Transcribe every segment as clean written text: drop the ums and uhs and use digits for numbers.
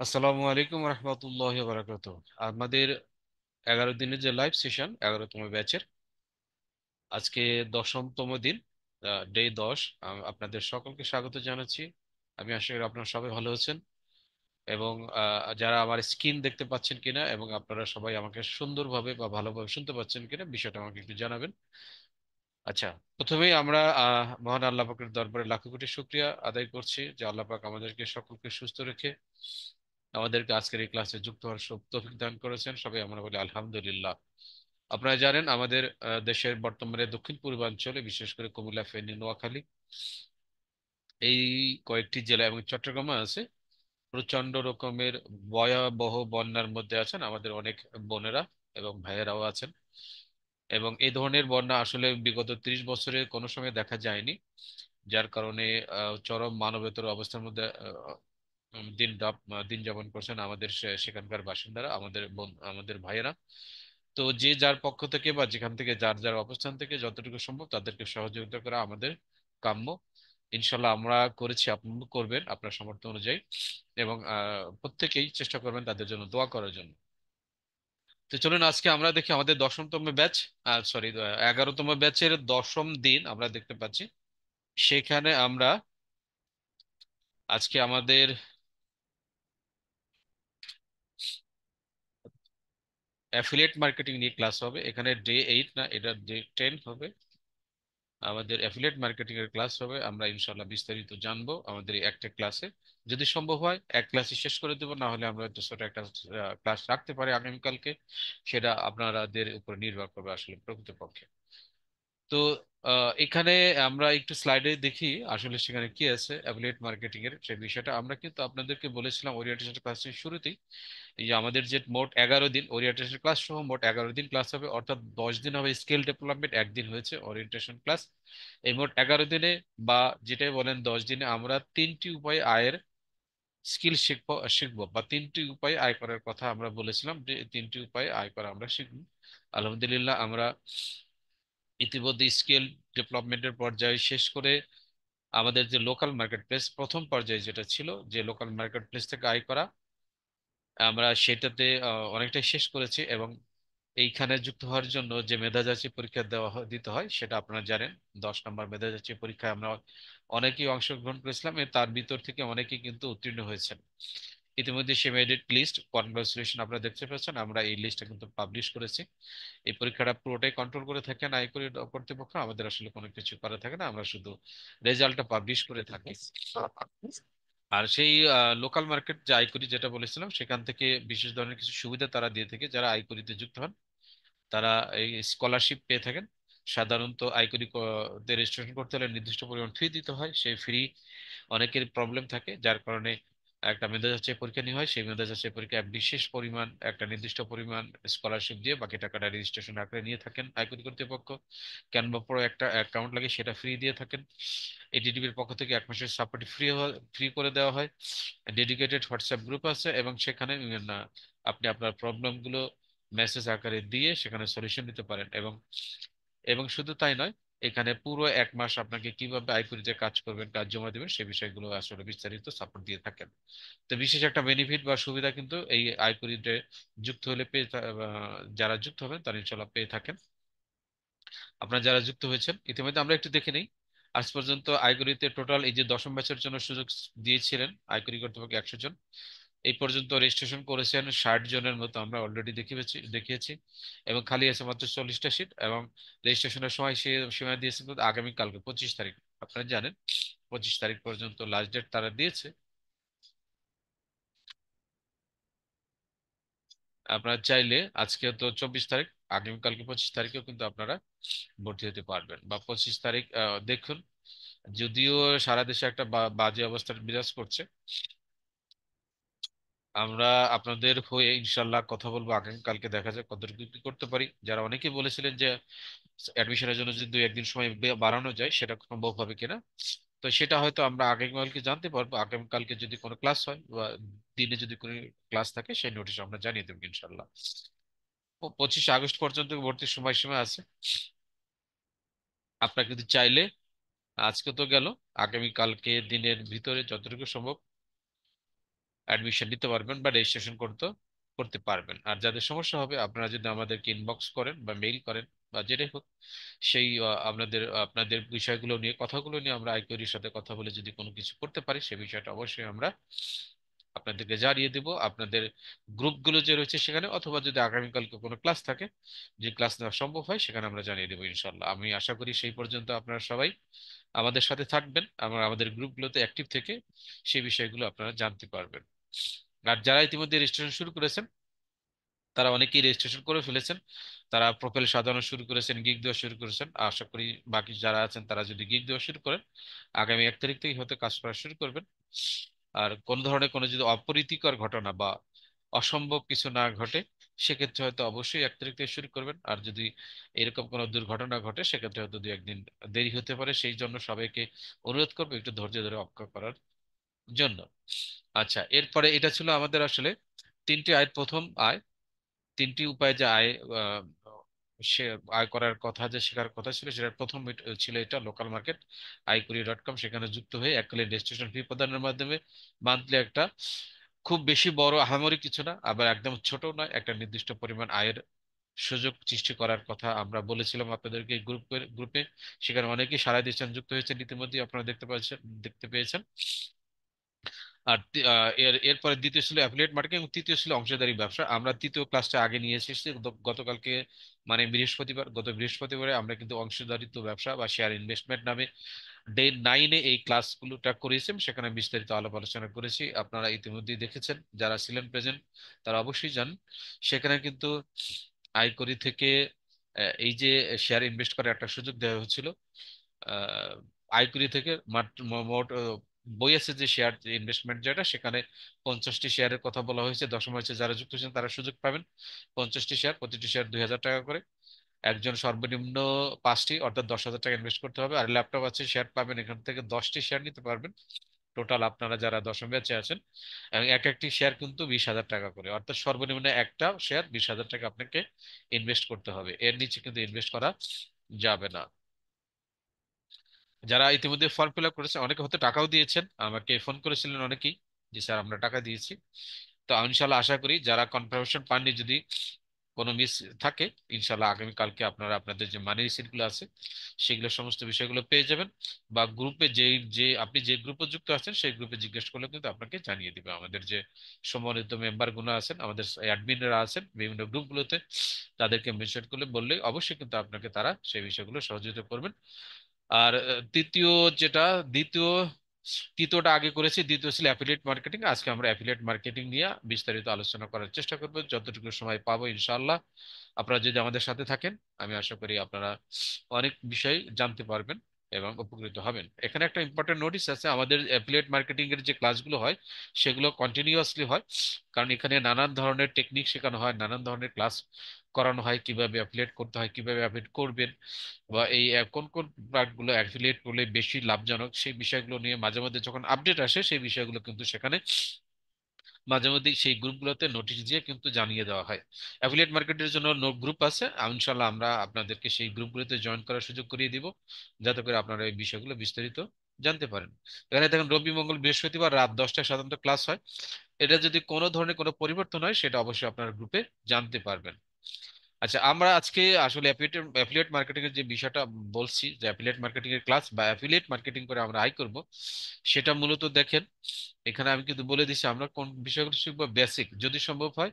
আসসালামু আলাইকুম রহমতুল্লাহ বারাকাত। আমাদের 11 দিনের যে লাইভ সেশন 11তম ব্যাচের আজকে 10তম দিন, ডে 10। আপনাদের সকলকে স্বাগত জানাচ্ছি। আমি আশা করি আপনারা সবাই ভালো আছেন এবং যারা আমার স্ক্রিন দেখতে পাচ্ছেন কিনা এবং আপনারা সবাই আমাকে সুন্দরভাবে বা ভালোভাবে শুনতে পাচ্ছেন কিনা বিষয়টা আমাকে একটু জানাবেন। আচ্ছা, প্রথমেই আমরা মহান আল্লাহ পাকের দরবারে লাখো কোটি শুকরিয়া আদায় করছি যে আল্লাহ পাক আমাদেরকে সকলকে সুস্থ রেখে আমাদেরকে আজকের এই ক্লাসে যুক্ত হওয়ার তৌফিক দান করেছেন। সবাই আমরা বলি আলহামদুলিল্লাহ। আপনারা জানেন আমাদের দেশের বর্তমানে দক্ষিণ পূর্বাঞ্চলে বিশেষ করে কুমিল্লা, ফেনী, নোয়াখালী এই কয়েকটি জেলা এবং চট্টগ্রামে আছে প্রচন্ড রকমের ভয়াবহ বন্যার মধ্যে আছেন আমাদের অনেক বোনেরা এবং ভাইয়েরাও আছেন। এবং এই ধরনের বন্যা আসলে বিগত 30 বছরে কোনো সময় দেখা যায়নি, যার কারণে চরম মানবেতর অবস্থার মধ্যে দিন যাপন করছেন আমাদের সেখানকার বাসিন্দারা, আমাদের বোন, আমাদের ভাইয়েরা। তো যে যার পক্ষ থেকে বা যেখান থেকে যার যার অবস্থান থেকে যতটুকু সম্ভব তাদেরকে সহযোগিতা করা আমাদের কাম্য। ইনশাল্লাহ আমরা করেছি, আপনারা করবেন আপনার সামর্থ্য অনুযায়ী এবং প্রত্যেকেই চেষ্টা করবেন তাদের জন্য দোয়া করার জন্য। তো চলুন আজকে আমরা দেখি আমাদের 10তম ব্যাচ, সরি 11তম ব্যাচের 10ম দিন আমরা দেখতে পাচ্ছি। সেখানে আমরা আজকে আমাদের অ্যাফিলিয়েট মার্কেটিং নিয়ে ক্লাস হবে। এখানে ডে 8 না, এটা ডে 10 হবে। আমাদের অ্যাফিলিয়েট মার্কেটিং এর ক্লাস হবে। আমরা ইনশাল্লাহ বিস্তারিত জানবো আমাদের এই একটা ক্লাসে। যদি সম্ভব হয় এক ক্লাসে শেষ করে দেবো, না হলে আমরা হয়তো ছোট একটা ক্লাস রাখতে পারি আগামীকালকে। সেটা আপনাদের উপর নির্ভর করবে আসলে প্রকৃতপক্ষে। তো এখানে আমরা একটু স্লাইডে দেখি আসলে সেখানে কি আছে অ্যাফিলিয়েট মার্কেটিং এর সেই বিষয়টা। আমরা কিন্তু আপনাদেরকে বলেছিলাম ওরিয়েন্টেশন ক্লাসের শুরুতেই এই যে আমাদের যে মোট 11 দিন ওরিয়েন্টেশন ক্লাস সহ মোট 11 দিন ক্লাস হবে, অর্থাৎ 10 দিন হবে স্কিল ডেভেলপমেন্ট, একদিন হয়েছে ওরিয়েন্টেশন ক্লাস। এই মোট 11 দিনে বা যেটাই বলেন 10 দিনে আমরা 3টি উপায়ে আয়ের স্কিল শিখবো বা 3টি উপায়ে আয় করার কথা আমরা বলেছিলাম যে 3টি উপায়ে আয় করা আমরা শিখবো। আলহামদুলিল্লাহ আমরা ইতিমধ্যে স্কিল ডেভেলপমেন্টের পর্যায়ে শেষ করে আমাদের যে লোকাল মার্কেট প্লেস প্রথম পর্যায়ে যেটা ছিল যে লোকাল মার্কেট প্লেস থেকে আয় করা, আমরা সেটাতে অনেকটাই শেষ করেছি। এবং এইখানে যুক্ত হওয়ার জন্য যে মেধাযাচী পরীক্ষা দিতে হয় সেটা আপনারা জানেন। 10 নম্বর মেধাযাচী পরীক্ষায় আমরা অনেকেই অংশগ্রহণ করেছিলাম এবং তার ভিতর থেকে অনেকেই কিন্তু উত্তীর্ণ হয়েছেন। ইতিমধ্যে সে মেরিট লিস্ট, কনগ্রাচুলেশন, আপনারা দেখতে পাচ্ছেন আমরা এই লিস্টটা কিন্তু পাবলিশ করেছি। এই পরীক্ষাটা পুরোটাই কন্ট্রোল করে থাকেন আয়করি কর্তৃপক্ষ, আমাদের আসলে কোনো কিছু করা থাকে না, আমরা শুধু রেজাল্টটা পাবলিশ করে থাকি। আর সেই লোকাল মার্কেট যে আয়করি যেটা বলেছিলাম সেখান থেকে বিশেষ ধরনের কিছু সুবিধা তারা দিয়ে থাকে যারা আয়করিতে যুক্ত হন। তারা এই স্কলারশিপ পেয়ে থাকেন। সাধারণত আয়করি রেজিস্ট্রেশন করতে হলে নির্দিষ্ট পরিমাণ ফি দিতে হয়, সেই ফ্রি অনেকের প্রবলেম থাকে, যার কারণে একটা মেধা যাচাই পরীক্ষা নেওয়া হয়। সেই মেধা যাচাই পরীক্ষা বিশেষ পরিমাণ একটা নির্দিষ্ট পরিমাণ স্কলারশিপ দিয়ে বাকি টাকাটা রেজিস্ট্রেশন আকারে নিয়ে থাকেন আয়করি কর্তৃপক্ষ। ক্যানভা প্রো একটা অ্যাকাউন্ট লাগে সেটা ফ্রি দিয়ে থাকেন। এডিডিবির পক্ষ থেকে 1 মাসের সাপোর্ট ফ্রি করে দেওয়া হয়। ডেডিকেটেড হোয়াটসঅ্যাপ গ্রুপ আছে এবং সেখানে আপনি আপনার প্রবলেমগুলো মেসেজ আকারে দিয়ে সেখানে সলিউশন দিতে পারেন। এবং এবং শুধু তাই নয়, এখানে পুরো 1 মাস আপনাকে কিভাবে আইকুরিতে কাজ করবেন, কাজ জমা দেবেন, সে বিষয়গুলো আসলে বিস্তারিত সাপোর্ট দিয়ে থাকেন। তো বিশেষ একটা বেনিফিট বা সুবিধা কিন্তু এই আইকুরিতে যুক্ত হলে যারা যুক্ত হবেন তারা ইনশাল্লাহ পেয়ে থাকেন। আপনারা যারা যুক্ত হয়েছেন ইতিমধ্যে আমরা একটু দেখে নিই। আজ পর্যন্ত আইকুরিতে টোটাল এই যে 10ম ব্যাচের জন্য সুযোগ দিয়েছিলেন আইকুরি কর্তৃপক্ষ 100 জন। এই পর্যন্ত রেজিস্ট্রেশন করেছেন 60 জনের মতো আমরা অলরেডি দেখিয়েছি। এবং খালি আছে মাত্র 40টা সিট। এবং রেজিস্ট্রেশনের সময় সীমা দিয়েছে কিন্তু আগামীকালকে 25 তারিখ। আপনারা জানেন 25 তারিখ পর্যন্ত লাস্ট ডেট তারা দিয়েছে। আপনারা চাইলে আজকে তো 24 তারিখ, আগামীকালকে 25 তারিখেও কিন্তু আপনারা ভর্তি হতে পারবেন। বা 25 তারিখ দেখুন, যদিও সারা দেশে একটা বাজে অবস্থা বিরাজ করছে, আমরা আপনাদের হয়ে ইনশাল্লাহ কথা বলবো আগামীকালকে, দেখা যাক কতটুকু কি করতে পারি। যারা অনেকেই বলেছিলেন যে অ্যাডমিশনের জন্য যদি 2-1 দিন সময় বাড়ানো যায় সেটা সম্ভব হবে কিনা, তো সেটা হয়তো আমরা আগামীকালকে জানতে পারবো। আগামীকালকে যদি কোনো ক্লাস হয় বা দিনে যদি কোনো ক্লাস থাকে সেই নোটিশ আমরা জানিয়ে দেবো ইনশাল্লাহ। 25 আগস্ট পর্যন্ত ভর্তির সময়সীমা আছে। আপনারা কিন্তু চাইলে আজকে তো গেল, আগামীকালকে দিনের ভিতরে যতটুকু সম্ভব অ্যাডমিশন নিতে পারবেন বা রেজিস্ট্রেশন করতে পারবেন। আর যাদের সমস্যা হবে, আপনারা যদি আমাদেরকে ইনবক্স করেন বা মেইল করেন বা যেটাই হোক, সেই আপনাদের আপনাদের বিষয়গুলো নিয়ে, কথাগুলো নিয়ে আমরা আইকিউরির সাথে কথা বলে যদি কোনো কিছু করতে পারি, সে বিষয়টা অবশ্যই আমরা আপনাদেরকে জানিয়ে দেব। আপনাদের গ্রুপগুলো যে রয়েছে সেখানে, অথবা যদি আগামীকালকে কোনো ক্লাস থাকে, যে ক্লাস নেওয়া সম্ভব হয়, সেখানে আমরা জানিয়ে দেবো ইনশাল্লাহ। আমি আশা করি সেই পর্যন্ত আপনারা সবাই আমাদের সাথে থাকবেন, আমরা আমাদের গ্রুপগুলোতে অ্যাক্টিভ থেকে সেই বিষয়গুলো আপনারা জানতে পারবেন। আর যারা ইতিমধ্যে রেজিস্ট্রেশন শুরু করেছেন, তারা অনেকেই রেজিস্ট্রেশন করে ফেলেছেন, তারা প্রোফাইল সাজানো শুরু করেছেন, গিগ দেওয়া শুরু করেছেন। আশা করি বাকি যারা আছেন তারা যদি গিগ দেওয়া শুরু করেন, আগামী 1 তারিখ থেকে হয়তো কাজ করা শুরু করবেন। আর কোন ধরনের কোনো যদি অপ্রীতিকর ঘটনা বা অসম্ভব কিছু না ঘটে, সেক্ষেত্রে হয়তো অবশ্যই 1 তারিখ থেকে শুরু করবেন। আর যদি এরকম কোনো দুর্ঘটনা ঘটে, সেক্ষেত্রে হয়তো 2-1 দিন দেরি হতে পারে। সেই জন্য সবাইকে অনুরোধ করবো একটু ধৈর্য ধরে অপেক্ষা করার জন্য। আচ্ছা, এরপরে এটা ছিল আমাদের আসলে 3টি আয়ের প্রথম আয়, 3টি উপায়ে যে আয় আহ, সে আয় করার কথা, যে শেখার কথা ছিল, সেটার প্রথম ছিল এটা লোকাল মার্কেট iQuery.com। সেখানে যুক্ত হয়ে এককালীন রেজিস্ট্রেশন ফি প্রদানের মাধ্যমে মান্থলি একটা, খুব বেশি বড় আহামরি কিছু না, আবার একদম ছোট নয়, একটা নির্দিষ্ট পরিমাণ আয়ের সুযোগ সৃষ্টি করার কথা আমরা বলেছিলাম আপনাদেরকে গ্রুপে। সেখানে অনেকেই সাড়া দিয়েছেন, যুক্ত হয়েছেন ইতিমধ্যে, আপনারা দেখতে পেয়েছেন। আর এরপরে দ্বিতীয় ছিল অ্যাফিলিয়েট মার্কেটিং, এবং তৃতীয় ছিল অংশীদারি ব্যবসা। আমরা তৃতীয় ক্লাসটা আগে নিয়ে এসেছি গতকালকে, মানে গত বৃহস্পতিবারে আমরা কিন্তু অংশীদারিত্ব ব্যবসা বা শেয়ার ইনভেস্টমেন্ট নামে ডে 9-এ এই ক্লাসগুলোটা করেছি। সেখানে বিস্তারিত আলাপ আলোচনা করেছি, আপনারা ইতিমধ্যেই দেখেছেন, যারা ছিলেন প্রেজেন্ট তারা অবশ্যই জানেন। সেখানে কিন্তু আয়করি থেকে এই যে শেয়ার ইনভেস্ট করার একটা সুযোগ দেওয়া হচ্ছিল। আহ, আইকুরি থেকে মোট বই আছে যে শেয়ার ইনভেস্টমেন্ট, যেটা সেখানে 50টি শেয়ারের কথা বলা হয়েছে। দশম হয়েছে যারা যুক্ত হয়েছেন তারা সুযোগ পাবেন 50টি শেয়ার, প্রতিটি শেয়ার 2,000 টাকা করে। একজন সর্বনিম্ন 5টি, অর্থাৎ 10,000 টাকা ইনভেস্ট করতে হবে। আর ল্যাপটপ আছে, শেয়ার পাবেন, এখান থেকে 10টি শেয়ার নিতে পারবেন। টোটাল আপনারা যারা দশম ব্যাচে আছেন, এবং এক একটি শেয়ার কিন্তু 20,000 টাকা করে, অর্থাৎ সর্বনিম্ন একটা শেয়ার 20,000 টাকা আপনাকে ইনভেস্ট করতে হবে, এর নিচে কিন্তু ইনভেস্ট করা যাবে না। যারা ইতিমধ্যে ফর্ম ফিল আপ করেছে, অনেকে হয়তো টাকাও দিয়েছেন, আমাকে ফোন করেছিলেন অনেকেই, জি স্যার আমরা টাকা দিয়েছি। তো ইনশাল্লাহ আশা করি যারা কনফার্মেশন পাননি, যদি কোনো মিস থাকে, ইনশাল্লাহ আগামীকালকে আপনারা আপনাদের যে মানি রিসিট গুলো আছে, সেগুলো সমস্ত বিষয়গুলো পেয়ে যাবেন। বা গ্রুপে যে আপনি যে গ্রুপে যুক্ত আছেন, সেই গ্রুপে জিজ্ঞেস করলে কিন্তু আপনাকে জানিয়ে দিবে। আমাদের যে সম্মানিত মেম্বার গুলো আছেন, আমাদের অ্যাডমিনরা আছেন বিভিন্ন গ্রুপগুলোতে, তাদেরকে মেনশন করলে বললে অবশ্যই কিন্তু আপনাকে তারা সেই বিষয়গুলো সহযোগিতা করবেন। আর তৃতীয় যেটা দ্বিতীয় তৃতীয়টা আগে করেছি, দ্বিতীয় ছিল অ্যাফিলিয়েট মার্কেটিং। আজকে আমরা অ্যাফিলিয়েট মার্কেটিং নিয়ে বিস্তারিত আলোচনা করার চেষ্টা করব যতটুকু সময় পাবো ইনশাআল্লাহ। আপনারা যদি আমাদের সাথে থাকেন, আমি আশা করি আপনারা অনেক বিষয় জানতে পারবেন এবং উপকৃত হবেন। এখানে একটা ইম্পর্টেন্ট নোটিস আছে, আমাদের অ্যাফিলিয়েট মার্কেটিং এর যে ক্লাসগুলো হয়, সেগুলো কন্টিনিউয়াসলি হয়। কারণ এখানে নানান ধরনের টেকনিক শেখানো হয়, নানান ধরনের ক্লাস করানো হয়, কিভাবে অ্যাফিলিয়েট করতে হয়, কিভাবে অ্যাফিলিয়েট করবেন, বা এই কোন কোন প্রোডাক্টগুলো অ্যাফিলিয়েট করলে বেশি লাভজনক, সেই বিষয়গুলো নিয়ে মাঝে মধ্যে যখন আপডেট আসে, সেই বিষয়গুলো কিন্তু সেখানে মাঝে মধ্যে সেই গ্রুপগুলোতে নোটিশ দিয়ে কিন্তু জানিয়ে দেওয়া হয়। অ্যাফিলিয়েট মার্কেটের জন্য গ্রুপ আছে, ইনশাল্লাহ আমরা আপনাদেরকে সেই গ্রুপগুলোতে জয়েন করার সুযোগ করিয়ে দিব, যাতে করে আপনারা এই বিষয়গুলো বিস্তারিত জানতে পারেন। এখানে দেখেন রবি মঙ্গল বৃহস্পতিবার রাত 10টায় সাধারণত ক্লাস হয়। এটা যদি কোনো ধরনের কোনো পরিবর্তন হয়, সেটা অবশ্যই আপনার গ্রুপে জানতে পারবেন। আচ্ছা, আমরা আজকে আসলে অ্যাফিলিয়েট মার্কেটিং এর যে বিষয়টা বলছি, যে অ্যাফিলিয়েট মার্কেটিং এর ক্লাস বা অ্যাফিলিয়েট মার্কেটিং করে আমরা আয় করব, সেটা মূলত দেখেন, এখানে আমি কিন্তু বলে দিচ্ছি আমরা কোন বিষয়গুলো শিখবো। বেসিক যদি সম্ভব হয়,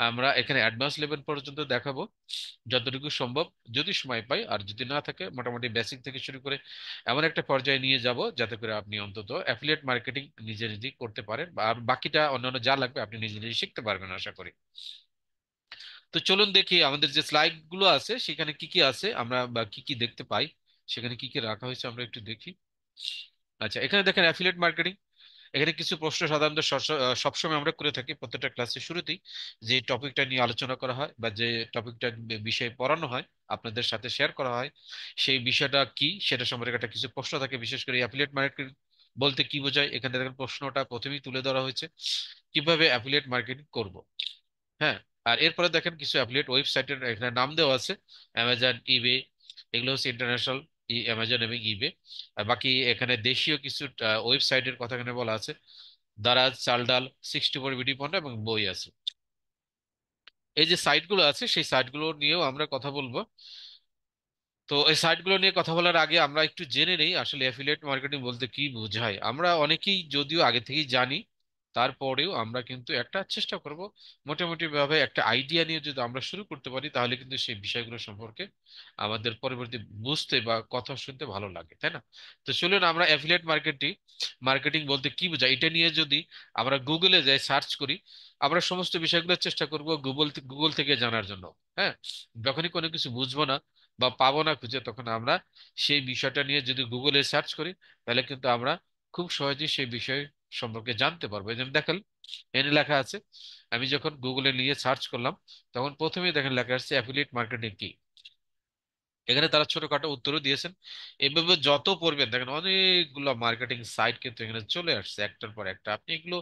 আমরা এখানে অ্যাডভান্স লেভেল পর্যন্ত দেখাবো যতটুকু সম্ভব, যদি সময় পাই। আর যদি না থাকে, মোটামুটি বেসিক থেকে শুরু করে এমন একটা পর্যায়ে নিয়ে যাব, যাতে করে আপনি অন্তত অ্যাফিলিয়েট মার্কেটিং নিজে নিজেই করতে পারেন, আর বাকিটা অন্যান্য যা লাগবে আপনি নিজে নিজে শিখতে পারবেন আশা করি। তো চলুন দেখি আমাদের যে স্লাইড গুলো আছে, সেখানে কি কি আছে আমরা, বা কি কি দেখতে পাই, সেখানে কি কি রাখা হয়েছে আমরা একটু দেখি। আচ্ছা, এখানে দেখেন অ্যাফিলিয়েট মার্কেটিং। এখানে কিছু প্রশ্ন সাধারণত সবসময় আমরা করে থাকি প্রত্যেকটা ক্লাসের শুরুতেই, যে টপিকটা নিয়ে আলোচনা করা হয় বা যে টপিকটা বিষয়ে পড়ানো হয়, আপনাদের সাথে শেয়ার করা হয়, সেই বিষয়টা কি সেটা সম্পর্কে একটা কিছু প্রশ্ন থাকে। বিশেষ করে অ্যাফিলিয়েট মার্কেটিং বলতে কি বোঝায়, এখানে দেখেন প্রশ্নটা প্রথমেই তুলে ধরা হয়েছে, কিভাবে অ্যাফিলিয়েট মার্কেটিং করব। হ্যাঁ, আর এরপরে দেখেন কিছু অ্যাফিলিয়েট ওয়েবসাইটের এখানে নাম দেওয়া আছে, অ্যামাজন, ইবে, এগুলো হচ্ছে ইন্টারন্যাশনাল, অ্যামাজন এবং ইবে। আর বাকি এখানে দেশীয় কিছু ওয়েবসাইটের কথা এখানে বলা আছে, দারাজ, চাল ডাল, 64 বিডি পণ্য এবং বই আছে। এই যে সাইটগুলো আছে সেই সাইটগুলো নিয়েও আমরা কথা বলবো। তো এই সাইটগুলো নিয়ে কথা বলার আগে আমরা একটু জেনে নেই আসলে অ্যাফিলিয়েট মার্কেটিং বলতে কি বোঝায়। আমরা অনেকেই যদিও আগে থেকেই জানি, তারপরেও আমরা কিন্তু একটা চেষ্টা করব মোটামুটি ভাবে একটা আইডিয়া নিয়ে যদি আমরা শুরু করতে পারি, তাহলে কিন্তু সেই বিষয়গুলো সম্পর্কে আমাদের পরবর্তী বুঝতে বা কথা শুনতে ভালো লাগে, তাই না? তো চলুন আমরা অ্যাফিলিয়েট মার্কেটিং বলতে কি বোঝায় এটা নিয়ে যদি আমরা গুগলে যাই সার্চ করি, আমরা সমস্ত বিষয়গুলো চেষ্টা করব গুগল থেকে জানার জন্য। হ্যাঁ, যখনই কোনো কিছু বুঝবো না বা পাবো না খুঁজে, তখন আমরা সেই বিষয়টা নিয়ে যদি গুগলে সার্চ করি, তাহলে কিন্তু আমরা খুব সহজেই সেই বিষয় সম্পর্কে জানতে পারবো। এই জন্য দেখেন এনে লেখা আছে, আমি যখন গুগলে নিয়ে সার্চ করলাম, তখন প্রথমেই দেখেন লেখা আসছে অ্যাফিলিয়েট মার্কেটিং কি। এখানে তারা ছোটখাটো উত্তরও দিয়েছেন। এভাবে যত পড়বেন দেখেন অনেকগুলো মার্কেটিং সাইট কিন্তু এখানে চলে আসছে একটার পর একটা। আপনি এগুলো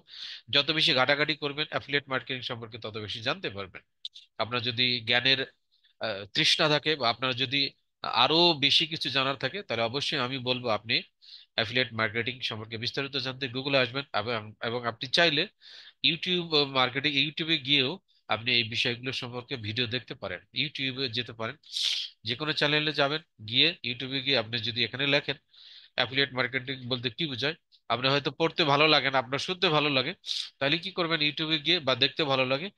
যত বেশি ঘাটাঘাটি করবেন অ্যাফিলিয়েট মার্কেটিং সম্পর্কে, তত বেশি জানতে পারবেন। আপনার যদি জ্ঞানের তৃষ্ণা থাকে বা আপনার যদি আরো বেশি কিছু জানার থাকে, তাহলে অবশ্যই আমি বলবো আপনি অ্যাফিলিয়েট মার্কেটিং সম্পর্কে বিস্তারিত জানতে গুগলে আসবেন। এবং এবং আপনি চাইলে ইউটিউবে গিয়েও আপনি এই বিষয়গুলো সম্পর্কে ভিডিও দেখতে পারেন। ইউটিউবে যেতে পারেন, যে কোনো চ্যানেলে যাবেন, গিয়ে ইউটিউবে গিয়ে আপনি যদি এখানে লেখেন অ্যাফিলিয়েট মার্কেটিং বলতে কি বোঝায়, আপনার হয়তো পড়তে ভালো লাগে না, আপনার শুনতে ভালো লাগে, তাহলে কি করবেন, ইউটিউবে গিয়ে বা দেখতে ভালো লাগে,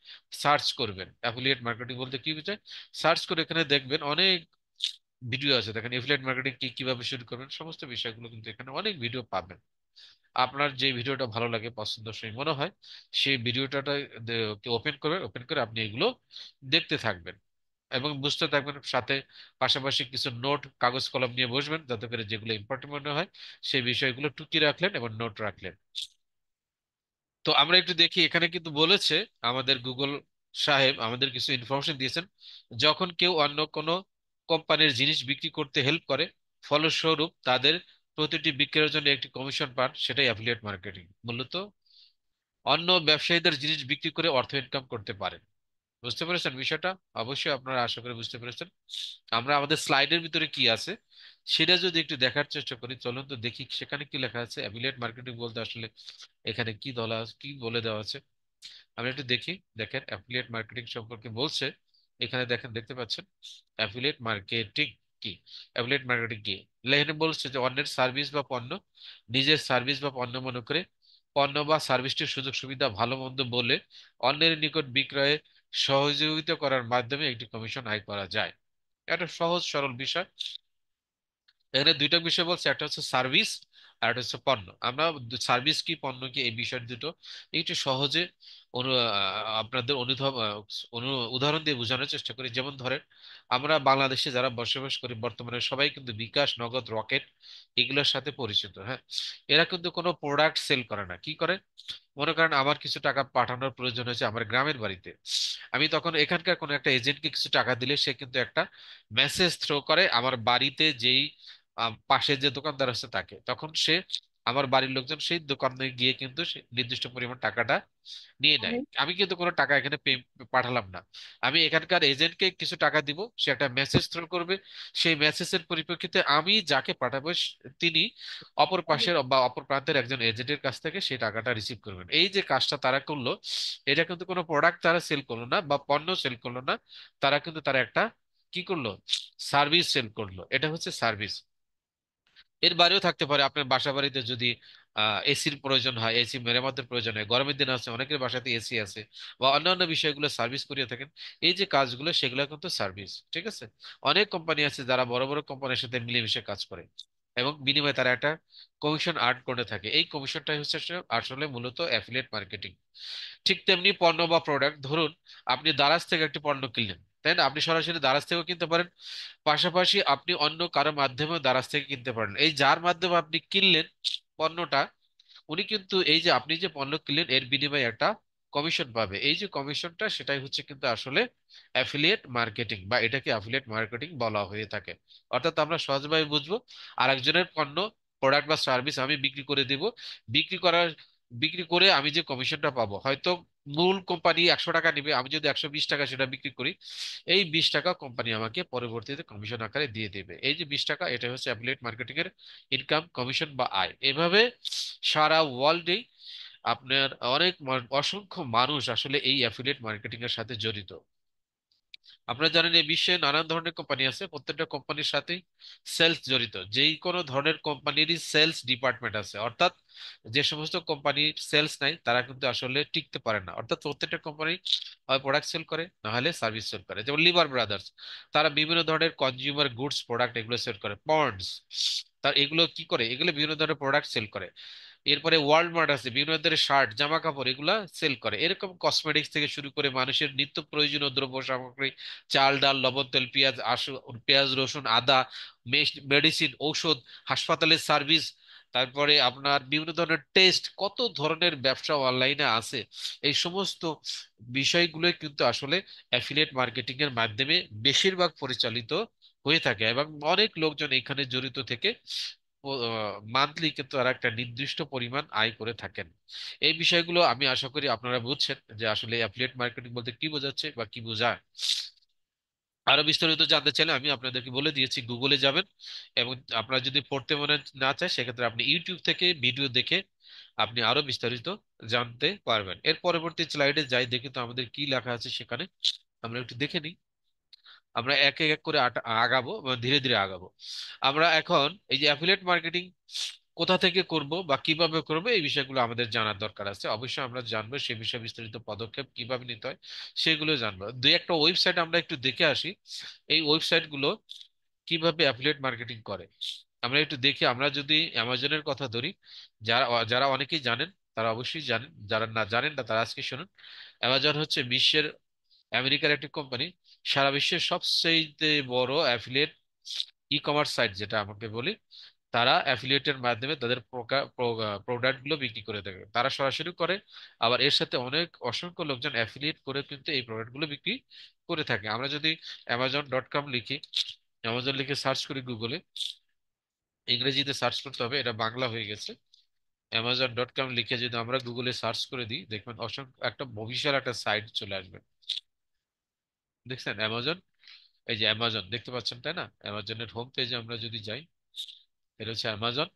সার্চ করবেন অ্যাফিলিয়েট মার্কেটিং বলতে কি বোঝায়। সার্চ করে এখানে দেখবেন অনেক ভিডিও আছে। দেখেন এফিলিয়েট মার্কেটিং কি, কিভাবে শুরু করবেন, সমস্ত বিষয়গুলো কিন্তু এখানে অনেক ভিডিও পাবেন। আপনার যে ভিডিওটা ভালো লাগে, পছন্দসই মনে হয়, সেই ভিডিওটা ওপেন করবেন, ওপেন করে আপনি এগুলো দেখতে থাকবেন এবং বুঝতে থাকবেন। সাথে পাশাপাশি কিছু নোট, কাগজ কলম নিয়ে বসবেন, যাতে করে যেগুলো ইম্পর্টেন্ট মনে হয় সেই বিষয়গুলো টুকি রাখলেন এবং নোট রাখলেন। তো আমরা একটু দেখি, এখানে কিন্তু বলেছে আমাদের গুগল সাহেব আমাদের কিছু ইনফরমেশন দিয়েছেন। যখন কেউ অন্য কোনো কোম্পানির জিনিস বিক্রি করতে হেল্প করে, ফলস্বরূপ তাদের প্রতিটি বিক্রয়ের জন্য একটি কমিশন পান, সেটাই অ্যাফিলিয়েট মার্কেটিং। মূলত অন্য ব্যবসায়ীদের জিনিস বিক্রি করে অর্থ ইনকাম করতে পারেন। বুঝতে পেরেছেন বিষয়টা? অবশ্যই আপনারা আশা করি বুঝতে পেরেছেন। আমরা আমাদের স্লাইডের ভিতরে কি আছে সেটা যদি একটু দেখার চেষ্টা করি, চলুন তো দেখি সেখানে কি লেখা আছে। অ্যাফিলিয়েট মার্কেটিং বলতে আসলে এখানে কি বলে দেওয়া আছে আমরা একটু দেখি। দেখেন অ্যাফিলিয়েট মার্কেটিং সম্পর্কে বলছে, এখানে দেখেন, দেখতে পাচ্ছেন অ্যাফিলিয়েট মার্কেটিং কি। অ্যাফিলিয়েট মার্কেটিং কি লেখনে বলছে যে অন্যের সার্ভিস বা পণ্য নিজের সার্ভিস বা পণ্য মনে করে পণ্য বা সার্ভিসটির সুযোগ সুবিধা ভালো মন্দ বলে অন্যের নিকট বিক্রয়ে সহযোগিতা করার মাধ্যমে একটি কমিশন আয় করা যায়। এটা সহজ সরল বিষয়। এখানে দুইটা বিষয় বলছে, একটা হচ্ছে সার্ভিস আর একটা হচ্ছে পণ্য। আমরা সার্ভিস কি পণ্য কি এই বিষয় দুটো একটু সহজে আপনাদের উদাহরণ দিয়ে বোঝানোর চেষ্টা করি। যেমন ধরেন আমরা বাংলাদেশে যারা বসবাস করি বর্তমানে, সবাই কিন্তু বিকাশ, নগদ, রকেট এগুলোর সাথে পরিচিত। হ্যাঁ, এরা কিন্তু কোনো প্রোডাক্ট সেল করে না। কি করে, মনে করেন আমার কিছু টাকা পাঠানোর প্রয়োজন হয়েছে আমার গ্রামের বাড়িতে, আমি তখন এখানকার কোনো একটা এজেন্টকে কিছু টাকা দিলে সে কিন্তু একটা মেসেজ থ্রো করে আমার বাড়িতে, যেই পাশে যে দোকানদার আছে তাকে, তখন সে আমার বাড়ির লোকজন সেই দোকানে গিয়ে কিন্তু সে নির্দিষ্ট পরিমাণ টাকাটা নিয়ে নেয়। আমি কিন্তু কোনো টাকা এখানে পাঠালাম না, আমি এখানকার এজেন্টকে কিছু টাকা দিব, সে একটা মেসেজ থ্রো করবে, সেই মেসেজের পরিপ্রেক্ষিতে আমি যাকে পাঠাবো তিনি অপর পাশের বা অপর প্রান্তের একজন এজেন্টের কাছ থেকে সেই টাকাটা রিসিভ করবেন। এই যে কাজটা তারা করলো, এটা কিন্তু কোনো প্রোডাক্ট তারা সেল করলো না বা পণ্য সেল করলো না, তারা একটা কি করলো, সার্ভিস সেল করলো। এটা হচ্ছে সার্ভিস। এর বাইরেও থাকতে পারে, আপনার বাসা বাড়িতে যদি এসির প্রয়োজন হয়, এসি মেরামতের প্রয়োজন হয়, গরমের দিন আছে অনেকের বাসাতে এসি আছে, বা অন্যান্য বিষয়গুলো সার্ভিস করিয়ে থাকেন, এই যে কাজগুলো সেগুলো কিন্তু সার্ভিস। ঠিক আছে, অনেক কোম্পানি আছে যারা বড় বড় কোম্পানির সাথে মিলেমিশে কাজ করে এবং বিনিময়ে তারা একটা কমিশন আর্ন করে থাকে। এই কমিশনটাই হচ্ছে আসলে মূলত অ্যাফিলিয়েট মার্কেটিং। ঠিক তেমনি পণ্য বা প্রোডাক্ট, ধরুন আপনি দারাজ থেকে একটি পণ্য কিনলেন, তাই না? আপনি সরাসরি দারাজ থেকেও কিনতে পারেন, পাশাপাশি আপনি অন্য কারো মাধ্যমেও দারাজ থেকে কিনতে পারেন। এই যার মাধ্যমে আপনি কিনলেন পণ্যটা, উনি কিন্তু এই যে আপনি যে পণ্য কিনলেন এর বিনিময়ে একটা কমিশন পাবে। এই যে কমিশনটা, সেটাই হচ্ছে কিন্তু আসলে অ্যাফিলিয়েট মার্কেটিং, বা এটাকে অ্যাফিলিয়েট মার্কেটিং বলা হয়ে থাকে। অর্থাৎ আমরা সহজভাবে বুঝবো, আরেকজনের পণ্য, প্রোডাক্ট বা সার্ভিস আমি বিক্রি করে দিব, বিক্রি করার বিক্রি করে আমি যে কমিশনটা পাবো, হয়তো মূল কোম্পানি 100 টাকা নিবে, আমি যদি 120 টাকা সেটা বিক্রি করি, এই 20 টাকা কোম্পানি আমাকে পরবর্তীতে কমিশন আকারে দিয়ে দেবে। এই যে 20 টাকা, এটা হচ্ছে অ্যাফিলিয়েট মার্কেটিং এর ইনকাম, কমিশন বা আয়। এভাবে সারা ওয়ার্ল্ডে আপনার অনেক অসংখ্য মানুষ আসলে এই অ্যাফিলিয়েট মার্কেটিং এর সাথে জড়িত। আপনারা জানেন এই বিশ্বে নানান ধরনের কোম্পানি আছে, প্রত্যেকটা কোম্পানির সাথেই সেলস জড়িত। যেই কোনো ধরনের কোম্পানিরই সেলস ডিপার্টমেন্ট আছে, অর্থাৎ যে সমস্ত কোম্পানির সেলস নাই তারা কিন্তু আসলে টিকতে পারে না। অর্থাৎ প্রত্যেকটা কোম্পানি হয় প্রোডাক্ট সেল করে, না হলে সার্ভিস সেল করে। যেমন লিভার ব্রাদার্স, তারা বিভিন্ন ধরনের কনজিউমার গুডস প্রোডাক্ট এগুলো সেল করে। পন্ডস, তার এগুলো কি করে, এগুলো বিভিন্ন ধরনের প্রোডাক্ট সেল করে। এরপরে ওয়ালমার্ট আছে, বিভিন্ন ধরনের শার্ট জামা কাপড় এগুলা সেল করে। এরকম কসমেটিক্স থেকে শুরু করে মানুষের নিত্য প্রয়োজনীয় দ্রব্য সামগ্রী, চাল ডাল লবণ তেল পেঁয়াজ পেঁয়াজ রসুন আদা, মেডিসিন ঔষধ, হাসপাতালের সার্ভিস, তারপরে আপনার বিভিন্ন ধরনের টেস্ট, কত ধরনের ব্যবসা অনলাইনে আছে। এই সমস্ত বিষয়গুলোই কিন্তু আসলে অ্যাফিলিয়েট মার্কেটিং এর মাধ্যমে বেশিরভাগ পরিচালিত হয়ে থাকে, এবং অনেক লোকজন এখানে জড়িত থেকে মান্থলি কিন্তু তারা একটা নির্দিষ্ট পরিমাণ আয় করে থাকেন। এই বিষয়গুলো আমি আশা করি আপনারা বুঝছেন যে আসলে অ্যাফিলিয়েট মার্কেটিং বলতে কি বোঝাচ্ছে বা কি বোঝায়। আরো বিস্তারিত জানতে চাইলে আমি আপনাদেরকে বলে দিয়েছি, গুগলে যাবেন, এবং আপনারা যদি পড়তে মনে না চায় সেক্ষেত্রে আপনি ইউটিউব থেকে ভিডিও দেখে আপনি আরো বিস্তারিত জানতে পারবেন। এর পরবর্তী স্লাইডে যাই, দেখি তো আমাদের কি লেখা আছে সেখানে, আমরা একটু দেখে নিই। আমরা এক এক করে আগাবো বা ধীরে ধীরে আগাবো। আমরা এখন এই যে অ্যাফিলিয়েট মার্কেটিং কোথা থেকে করব বা কিভাবে করব, এই বিষয়গুলো আমাদের জানার দরকার আছে। অবশ্যই আমরা জানবো সে বিষয়ে বিস্তারিত পদক্ষেপ কিভাবে নিতে হয়, সেগুলো জানবো। দুই একটা ওয়েবসাইট আমরা একটু দেখে আসি, এই ওয়েবসাইট গুলো কিভাবে অ্যাফিলিয়েট মার্কেটিং করে। আমরা একটু দেখি, আমরা যদি অ্যামাজনের কথা ধরি, যারা যারা অনেকেই জানেন তারা অবশ্যই জানেন, যারা না জানেন না তারা আজকে শুনুন। অ্যামাজন হচ্ছে বিশ্বের, আমেরিকার একটি কোম্পানি, সারা বিশ্বের সবচেয়ে বড় অ্যাফিলিয়েট ই কমার্স সাইট যেটা আমাকে বলি। তারা অ্যাফিলিয়েটের মাধ্যমে তাদের প্রোডাক্ট গুলো বিক্রি করে থাকে, তারা সরাসরি করে। আবার এর সাথে অনেক অসংখ্য লোকজন অ্যাফিলিয়েট করে কিন্তু এই প্রোডাক্ট গুলো বিক্রি করে থাকে। আমরা যদি অ্যামাজন.কম লিখি, অ্যামাজন লিখে সার্চ করি গুগলে, ইংরেজিতে সার্চ করতে হবে, এটা বাংলা হয়ে গেছে। অ্যামাজন.কম লিখে যদি আমরা গুগলে সার্চ করে দিই, দেখবেন অসংখ্য একটা বিশাল একটা সাইট চলে আসবে। দেখছেন অ্যামাজন, এই যে অ্যামাজন দেখতে পাচ্ছেন তাই না? অ্যামাজনের হোম পেজে আমরা যদি যাই, এটা হচ্ছে অ্যামাজন।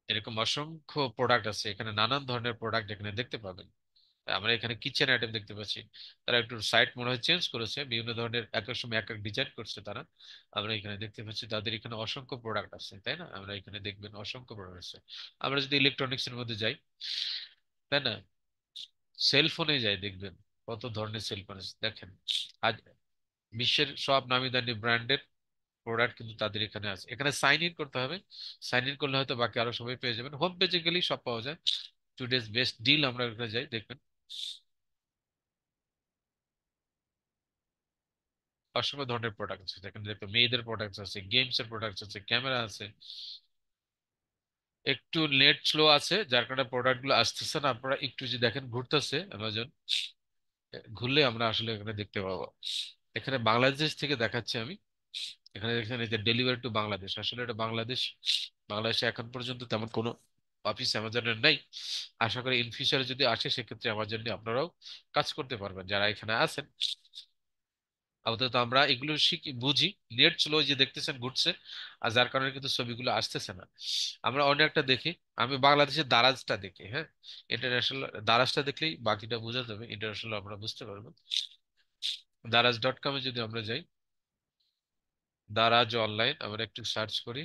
এরকম অসংখ্য প্রোডাক্ট আছে এখানে, নানান ধরনের প্রোডাক্ট এখানে দেখতে পাবেন। আমরা এখানে কিচেন আইটেম দেখতে পাচ্ছি। তারা একটু সাইট মনে হয় চেঞ্জ করেছে, বিভিন্ন ধরনের এক এক সময় এক এক ডিজাইন করছে তারা। আমরা এখানে দেখতে পাচ্ছি তাদের এখানে অসংখ্য প্রোডাক্ট আছে, তাই না? আমরা এখানে দেখবেন অসংখ্য প্রোডাক্ট আছে। আমরা যদি ইলেকট্রনিক্স এর মধ্যে যাই, তাই না, সেলফোনে যাই, দেখবেন কত ধরনের সেলফোন আছে দেখেন। আজ বিশ্বের সব নামি দামি ব্র্যান্ডের প্রোডাক্ট কিন্তু তাদের এখানে আছে। এখানে সাইন ইন করতে হবে, সাইন ইন করলে হয়তো বাকি আরো সবাই পেয়ে যাবেন। হোম পেজে গেলেই সব পাওয়া যায়। টুডেজ বেস্ট ডিল আমরা ওখানে যাই, দেখবেন অসংখ্য ধরনের প্রোডাক্ট আছে। এখানে দেখবেন মেয়েদের প্রোডাক্ট আছে, গেমস এর প্রোডাক্ট আছে, ক্যামেরা আছে। একটু নেট স্লো আছে যার কারণে প্রোডাক্ট গুলো আসতেছে না। আপনারা একটু যদি দেখেন ঘুরতেছে অ্যামাজন, ঘুরলে আমরা আসলে এখানে দেখতে পাবো। এখানে বাংলাদেশ থেকে দেখাচ্ছি আমি। এখানে দেখেন এই যে ডেলিভারি টু বাংলাদেশ, আসলে এটা বাংলাদেশ। বাংলাদেশে এখন পর্যন্ত তেমন কোনো অফিস অ্যামাজনের নেই। আশা করি ইন ফিউচারে যদি আসে সেক্ষেত্রে অ্যামাজন নিয়ে আপনারাও কাজ করতে পারবেন যারা এখানে আছেন। আপাতত আমরা এগুলো শিখি বুঝি। নেট স্লো যে দেখতেছেন ঘুরছে, আর যার কারণে কিন্তু ছবিগুলো আসতেছে না। আমরা অন্য একটা দেখি, আমি বাংলাদেশের দারাজটা দেখি, হ্যাঁ। ইন্টারন্যাশনাল দারাজটা দেখলেই বাকিটা বোঝা যাবে, ইন্টারন্যাশনাল আমরা বুঝতে পারবো। দারাজ.কমে যদি আমরা যাই, দারাজ অনলাইন আমরা একটু সার্চ করি।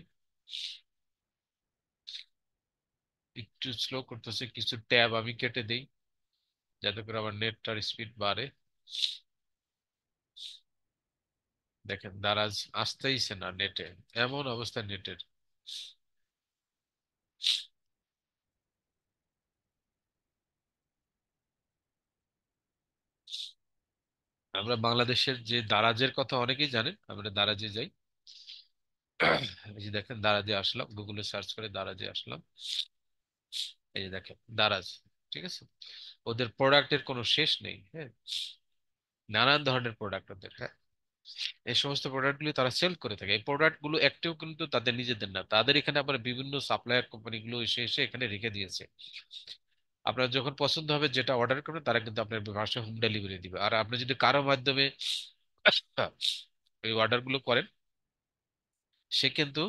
একটু স্লো করতেছে, কিছু ট্যাব আমি কেটে দিই যাতে করে আমার নেটটার স্পিড বাড়ে। দেখেন দারাজ আসতেইছে না নেটে, এমন অবস্থা নেটের। আমরা বাংলাদেশের যে দারাজের কথা অনেকেই জানেন, আমরা দারাজে যাই। এই যে দেখেন দারাজে আসলাম, গুগলে সার্চ করে দারাজে আসলাম। এই যে দেখেন দারাজ, ঠিক আছে। ওদের প্রোডাক্টের কোনো শেষ নেই, হ্যাঁ। নানান ধরনের প্রোডাক্ট ওদের, হ্যাঁ। এই সমস্ত প্রোডাক্টগুলো তারা সেল করে থাকে। এই প্রোডাক্টগুলো একটিও কিন্তু তাদের নিজেদের না, তাদের এখানে আবার বিভিন্ন সাপ্লায়ার কোম্পানিগুলো এসে এসে এখানে রেখে দিয়েছে। আপনার যখন পছন্দ হবে যেটা অর্ডার করবেন, তারা কিন্তু আপনার বাসায় হোম ডেলিভারি দিবে। আর আপনি যদি কারো মাধ্যমে এই অর্ডার গুলো করেন, সে কিন্তু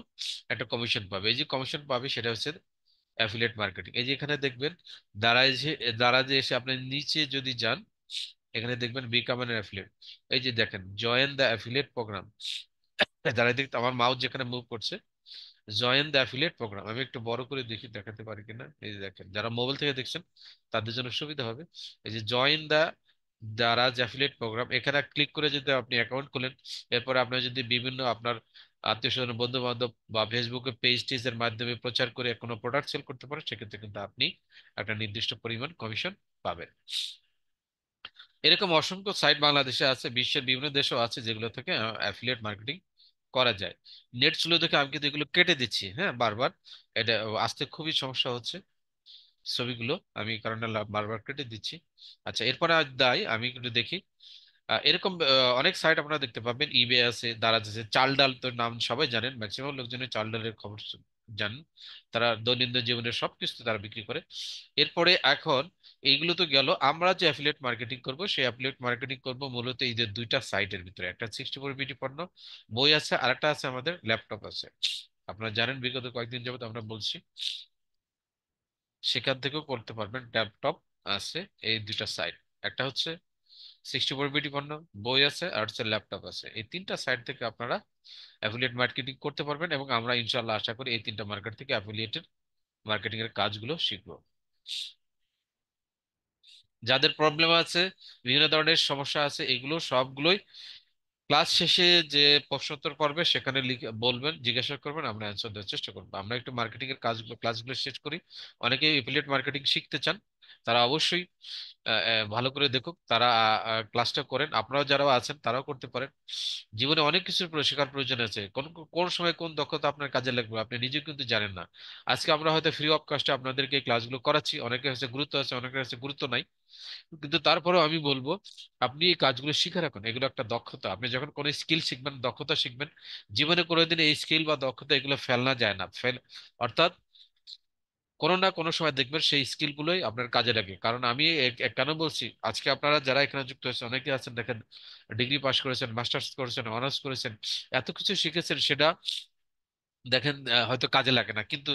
একটা কমিশন পাবে। এই যে কমিশন পাবে সেটা হচ্ছে অ্যাফিলিয়েট মার্কেটিং। এই যে এখানে দেখবেন দারাজে, দারাজে এসে আপনি নিচে যদি যান, এখানে দেখবেন বিকাম অ্যান অ্যাফিলিয়েট। এই যে দেখেন জয়েন দ্য অ্যাফিলিয়েট প্রোগ্রাম, দাঁড়াই দেখতে আমার মাউস যেখানে মুভ করছে, জয়েন দ্য অ্যাফিলিয়েট প্রোগ্রাম। আমি একটু বড় করে দেখি দেখাতে পারি কিনা। এই যে দেখেন, যারা মোবাইল থেকে দেখছেন তাদের জন্য সুবিধা হবে। এই যে join the Daraz affiliate programme, এখানে ক্লিক করে যদি আপনি অ্যাকাউন্ট খোলেন, এরপরে আপনার যদি বিভিন্ন আপনার আত্মীয় স্বজন বন্ধু বান্ধব বা ফেসবুকে পেজ টেজের মাধ্যমে প্রচার করে কোনো প্রোডাক্ট সেল করতে পারেন, সেক্ষেত্রে কিন্তু আপনি একটা নির্দিষ্ট পরিমাণ কমিশন পাবেন। এরকম অসংখ্য সাইট বাংলাদেশে আছে, বিশ্বের বিভিন্ন দেশেও আছে, যেগুলো থেকে অ্যাফিলিয়েট মার্কেটিং করা যায়। নেট স্লো দেখে আমি কিন্তু এগুলো কেটে দিচ্ছি, হ্যাঁ, বারবার। এটা আসতে খুবই সমস্যা হচ্ছে ছবিগুলো, আমি এই কারণে বারবার কেটে দিচ্ছি। আচ্ছা, এরপরে আজ দাই আমি একটু দেখি। এরকম অনেক সাইট আপনারা দেখতে পাবেন, ইবে আছে, দারাজ আছে, চাল ডাল তো নাম সবাই জানেন, ম্যাক্সিমাম লোকজনের চাল ডালের খবর জানেন। তারা দৈনন্দিন জীবনের সবকিছু তারা বিক্রি করে। এরপরে এখন এইগুলো তো গেল, আমরা যে অ্যাফিলিয়েট মার্কেটিং করব সেই অ্যাফিলিয়েট মার্কেটিং করব মূলত এই যে দুইটা সাইটের ভিতরে, একটা 64 বিডি পণ্য বই আছে, আর একটা আছে আমাদের ল্যাপটপ আছে। আপনারা জানেন বিগত কয়েকদিন যাবত আমরা বলছি, সেখান থেকেও করতে পারবেন। ল্যাপটপ আছে, এই দুইটা সাইট, একটা হচ্ছে 64 বিডি পণ্য বই আছে, আর হচ্ছে ল্যাপটপ আছে, এই তিনটা সাইট থেকে আপনারা অ্যাফিলিয়েট মার্কেটিং করতে পারবেন, এবং আমরা ইনশাল্লাহ আশা করি এই তিনটা মার্কেট থেকে অ্যাফিলিয়েটেড মার্কেটিং এর কাজগুলো শিখবো। যাদের প্রবলেম আছে, বিভিন্ন ধরনের সমস্যা আছে, এগুলো সবগুলোই ক্লাস শেষে যে প্রশ্নোত্তর পর্বে সেখানে লিখে বলবেন, জিজ্ঞাসা করবেন, আমরা অ্যান্সার দেওয়ার চেষ্টা করবো। আমরা একটু মার্কেটিং এর কাজগুলো ক্লাসগুলো শেষ করি। অনেকে এফিলিয়েট মার্কেটিং শিখতে চান, তারা অবশ্যই ভালো করে দেখুক, তারা ক্লাসটা করেন। আপনারাও যারা আছেন তারাও করতে পারেন। জীবনে অনেক কিছুর শেখার প্রয়োজন আছে, কোন কোন সময় কোন দক্ষতা আপনার কাজে লাগবে আপনি নিজেও কিন্তু জানেন না। আজকে আমরা হয়তো ফ্রি অফ কস্টে আপনাদেরকে এই ক্লাসগুলো করাচ্ছি, অনেকের কাছে গুরুত্ব আছে, অনেকের কাছে গুরুত্ব নাই, কিন্তু তারপরেও আমি বলবো আপনি এই কাজগুলো শিখে রাখুন, এগুলো একটা দক্ষতা। আপনি যখন কোনো স্কিল শিখবেন, দক্ষতা শিখবেন, জীবনে কোনোদিন এই স্কিল বা দক্ষতা এগুলো ফেলনা যায় না, অর্থাৎ কোনো না কোনো সময় দেখবেন সেই স্কিল গুলোই আপনার কাজে লাগে। কারণ আমি কেন বলছি, আজকে আপনারা যারা এখানে যুক্ত হয়েছে অনেকে আছেন, দেখেন ডিগ্রি পাস করেছেন, মাস্টার্স করেছেন, অনার্স করেছেন, এত কিছু শিখেছেন, সেটা দেখেন হয়তো কাজে লাগে না, কিন্তু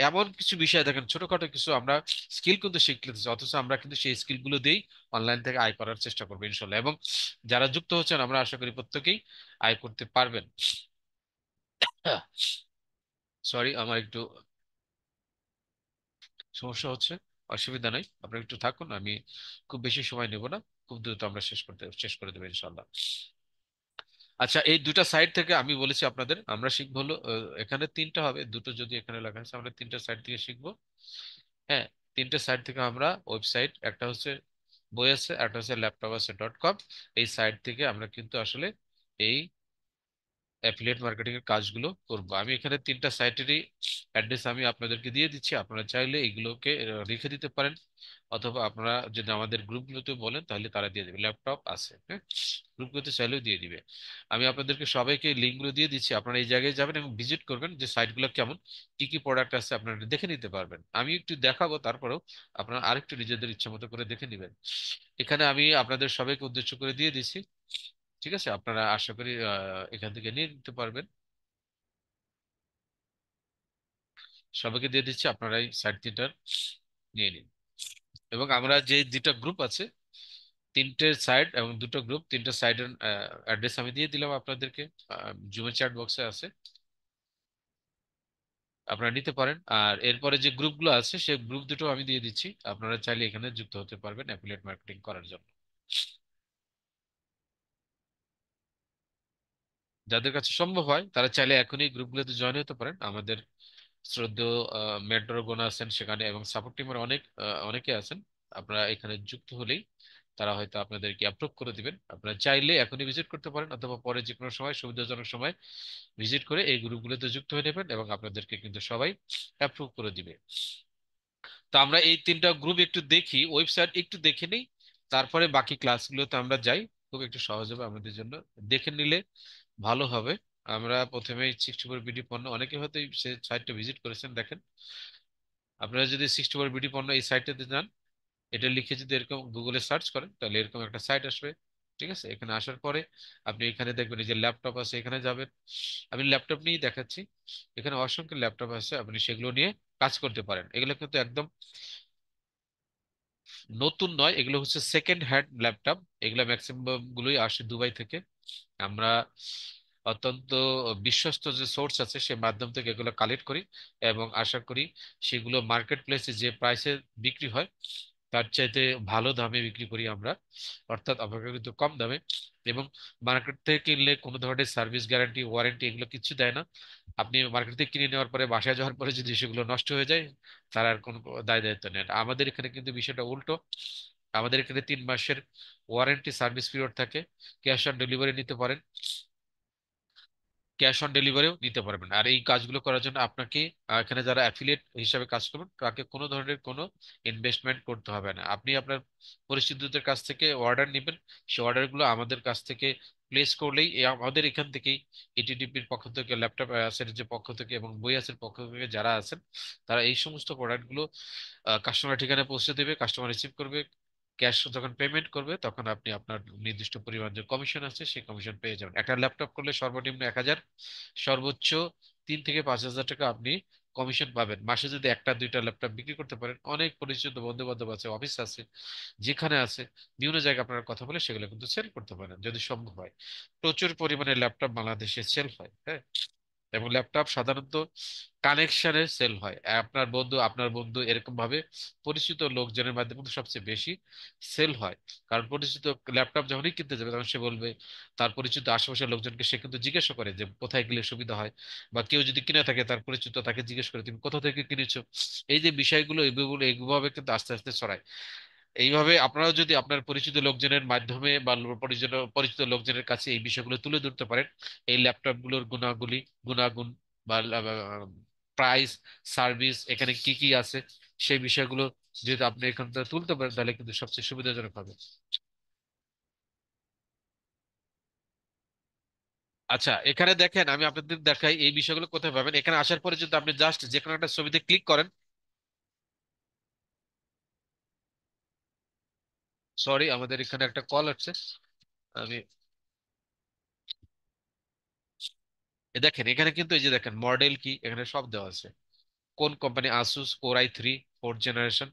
এমন কিছু বিষয় দেখেন, ছোটখাটো কিছু আমরা স্কিল কিন্তু শিখতেছি, অথচ আমরা কিন্তু সেই স্কিল গুলো দিয়েই অনলাইন থেকে আয় করার চেষ্টা করবো ইনশাল্লাহ। এবং যারা যুক্ত হচ্ছেন আমরা আশা করি প্রত্যেকেই আয় করতে পারবেন। সরি, আমার একটু সমস্যা হচ্ছে, অসুবিধা নাই, আপনারা একটু থাকুন, আমি খুব বেশি সময় নেব না, খুব দ্রুত আমরা শেষ করে দেবো ইনশাল্লাহ। আচ্ছা, এই দুটা সাইট থেকে আমি বলেছি আপনাদের আমরা শিখবো হলো, এখানে তিনটা হবে, দুটো যদি এখানে লেখা আছে, আমরা তিনটা সাইট থেকে শিখবো। হ্যাঁ, তিনটে সাইট থেকে আমরা ওয়েবসাইট, একটা হচ্ছে বই আছে, একটা হচ্ছে ল্যাপটপ আছে .com, এই সাইট থেকে আমরা কিন্তু আসলে এই অ্যাফিলিয়েট মার্কেটিং এর কাজগুলো করব। আমি এখানে তিনটা সাইটেরই অ্যাড্রেস আমি আপনাদেরকে দিয়ে দিচ্ছি, আপনারা চাইলে এগুলোকে লিখে দিতে পারেন, অথবা আপনারা যদি আমাদের গ্রুপগুলোতে বলেন তাহলে তারা দিয়ে দেবে, ল্যাপটপ আছে, হ্যাঁ, গ্রুপগুলোতে চাইলেও দিয়ে দিবে। আমি আপনাদেরকে সবাইকে লিঙ্কগুলো দিয়ে দিচ্ছি, আপনারা এই জায়গায় যাবেন এবং ভিজিট করবেন যে সাইটগুলো কেমন, কি কি প্রোডাক্ট আছে আপনারা দেখে নিতে পারবেন। আমি একটু দেখাবো, তারপরেও আপনারা আরেকটু নিজেদের ইচ্ছা মতো করে দেখে নেবেন। এখানে আমি আপনাদের সবাইকে উদ্দেশ্য করে দিয়ে দিচ্ছি, ঠিক আছে, আপনারা আশা করি এখান থেকে নিয়ে নিতে পারবেন। সবাইকে দিয়ে দিচ্ছি, আপনারা এই সাইট তিনটার নিয়ে নিন। এবং আমরা যে দুটা গ্রুপ আছে, তিনটে সাইট এবং দুটো গ্রুপ, তিনটে সাইটের অ্যাড্রেস আমি দিয়ে দিলাম আপনাদেরকে, জুমের চ্যাট বক্সে আছে, আপনারা নিতে পারেন। আর এরপরে যে গ্রুপগুলো আছে সেই গ্রুপ দুটো আমি দিয়ে দিচ্ছি, আপনারা চাইলে এখানে যুক্ত হতে পারবেন অ্যাফিলিয়েট মার্কেটিং করার জন্য। যাদের কাছে সম্ভব হয় তারা চাইলে এখনই গ্রুপগুলোতে জয়েন হতে পারেন। আমাদের শ্রদ্ধেয় মেন্টরগণ আছেন সেখানে, এবং সাপোর্ট টিমের অনেকে আছেন। আপনারা এখানে যুক্ত হলেই তারা হয়তো আপনাদেরকে অ্যাপ্রুভ করে দিবেন। আপনারা চাইলে এখনই ভিজিট করতে পারেন, অথবা পরে যে কোনো সময় সুবিধাজনক সময় ভিজিট করে এই গ্রুপগুলোতে যুক্ত হয়ে নেবেন, এবং আপনাদেরকে কিন্তু সবাই অ্যাপ্রুভ করে দিবে। তো আমরা এই তিনটা গ্রুপ একটু দেখি, ওয়েবসাইট একটু দেখে নিই, তারপরে বাকি ক্লাসগুলোতে আমরা যাই, খুব একটু সহজ হবে আমাদের জন্য, দেখে নিলে ভালো হবে। আমরা প্রথমে 64 বিডি পণ্য, অনেকে হয়তো এই সাইটটা ভিজিট করেছেন, দেখেন আপনারা যদি 64 বিডি পণ্য এই সাইটটাতে যান, এটা লিখে যদি এরকম গুগলে সার্চ করেন তাহলে এরকম একটা সাইট আসবে। ঠিক আছে, এখানে আসার পরে আপনি এখানে দেখবেন এই যে ল্যাপটপ আছে, এখানে যাবেন। আমি ল্যাপটপ নিয়েই দেখাচ্ছি, এখানে অসংখ্য ল্যাপটপ আছে, আপনি সেগুলো নিয়ে কাজ করতে পারেন। এগুলো কিন্তু একদম নতুন নয়, এগুলো হচ্ছে সেকেন্ড হ্যান্ড ল্যাপটপ। এগুলো ম্যাক্সিমাম গুলোই আসে দুবাই থেকে। আমরা অত্যন্ত বিশ্বস্ত যে সোর্স আছে সে মাধ্যম থেকে এগুলো কালেক্ট করি, এবং আশা করি সেগুলো মার্কেট প্লেসে যে প্রাইসে বিক্রি হয় তার চাইতে ভালো দামে বিক্রি করি আমরা, অর্থাৎ অপেক্ষাকৃত কম দামে। এবং মার্কেট থেকে কিনলে কোনো ধরনের সার্ভিস গ্যারান্টি ওয়ারেন্টি এগুলো কিছু দেয় না। আপনি মার্কেট থেকে কিনে নেওয়ার পরে বাসায় যাওয়ার পরে যদি সেগুলো নষ্ট হয়ে যায়, তার আর কোনো দায় দায়িত্ব নেই। আমাদের এখানে কিন্তু বিষয়টা উল্টো। আমাদের এখানে 3 মাসের ওয়ারেন্টি সার্ভিস পিরিয়ড থাকে। ক্যাশ অন ডেলিভারি নিতে পারেন, ক্যাশ অন ডেলিভারিও নিতে পারবেন। আর এই কাজগুলো করার জন্য আপনাকে এখানে যারা অ্যাফিলিয়েট হিসাবে কাজ করবেন তাকে কোনো ধরনের কোনো ইনভেস্টমেন্ট করতে হবে না। আপনি আপনার পরিচিতদের কাছ থেকে অর্ডার নেবেন, সেই অর্ডারগুলো আমাদের কাছ থেকে প্লেস করলেই আমাদের এখান থেকেই ইটিডিপির পক্ষ থেকে, ল্যাপটপ অ্যাসের যে পক্ষ থেকে এবং বই অ্যাসের পক্ষ থেকে যারা আছেন, তারা এই সমস্ত প্রোডাক্টগুলো কাস্টমার ঠিকানায় পৌঁছে দেবে, কাস্টমার রিসিভ করবে। ক্যাশ যখন পেমেন্ট করবে তখন আপনি আপনার নির্দিষ্ট পরিমাণ যে কমিশন আছে সেই কমিশন পেয়ে যাবেন। একটা ল্যাপটপ করলে সর্বনিম্ন 1,000, সর্বোচ্চ 3 থেকে 5 হাজার টাকা আপনি কমিশন পাবেন। মাসে যদি একটা দুইটা ল্যাপটপ বিক্রি করতে পারেন, অনেক পরিচিত বন্ধু বান্ধব আছে, অফিস আছে, যেখানে আছে বিভিন্ন জায়গায় আপনারা কথা বলে সেগুলো কিন্তু সেল করতে পারেন যদি সম্ভব হয়। প্রচুর পরিমাণে ল্যাপটপ বাংলাদেশে সেল হয়, হ্যাঁ। এবং ল্যাপটপ সাধারণত কানেকশনের সেল হয়, আপনার বন্ধু এরকম ভাবে পরিচিত লোকজনের মাধ্যমে কিন্তু সবচেয়ে বেশি সেল হয়। কারণ পরিচিত ল্যাপটপ যখনই কিনতে যাবে তখন সে বলবে তার পরিচিত আশেপাশের লোকজনকে, সে কিন্তু জিজ্ঞাসা করে যে কোথায় গেলে সুবিধা হয়, বা কেউ যদি কিনে থাকে তার পরিচিত তাকে জিজ্ঞেস করে তুমি কোথা থেকে কিনেছো। এই যে বিষয়গুলো এইভাবে এইভাবে কিন্তু আস্তে আস্তে ছড়ায়। এইভাবে আপনারাও যদি আপনার পরিচিত লোকজনের মাধ্যমে বা পরিচিত পরিচিত লোকজনের কাছে এই বিষয়গুলো তুলে ধরতে পারেন, এই ল্যাপটপ গুলোর গুণাগুণ বা প্রাইস, সার্ভিস, এখানে কি কি আছে, সেই বিষয়গুলো যদি আপনি এখান থেকে তুলতে পারেন তাহলে কিন্তু সবচেয়ে সুবিধাজনক হবে। আচ্ছা, এখানে দেখেন আমি আপনাদের দেখাই এই বিষয়গুলো কোথায় পাবেন। এখানে আসার পরে যদি আপনি জাস্ট যে কোনো একটা ছবিতে ক্লিক করেন, সরি আমাদের এখানে একটা কল আসছে, আমি দেখেন এখানে কিন্তু এই যে দেখেন মডেল কি এখানে সব দেওয়া আছে, কোন company, Asus core i3 4th generation,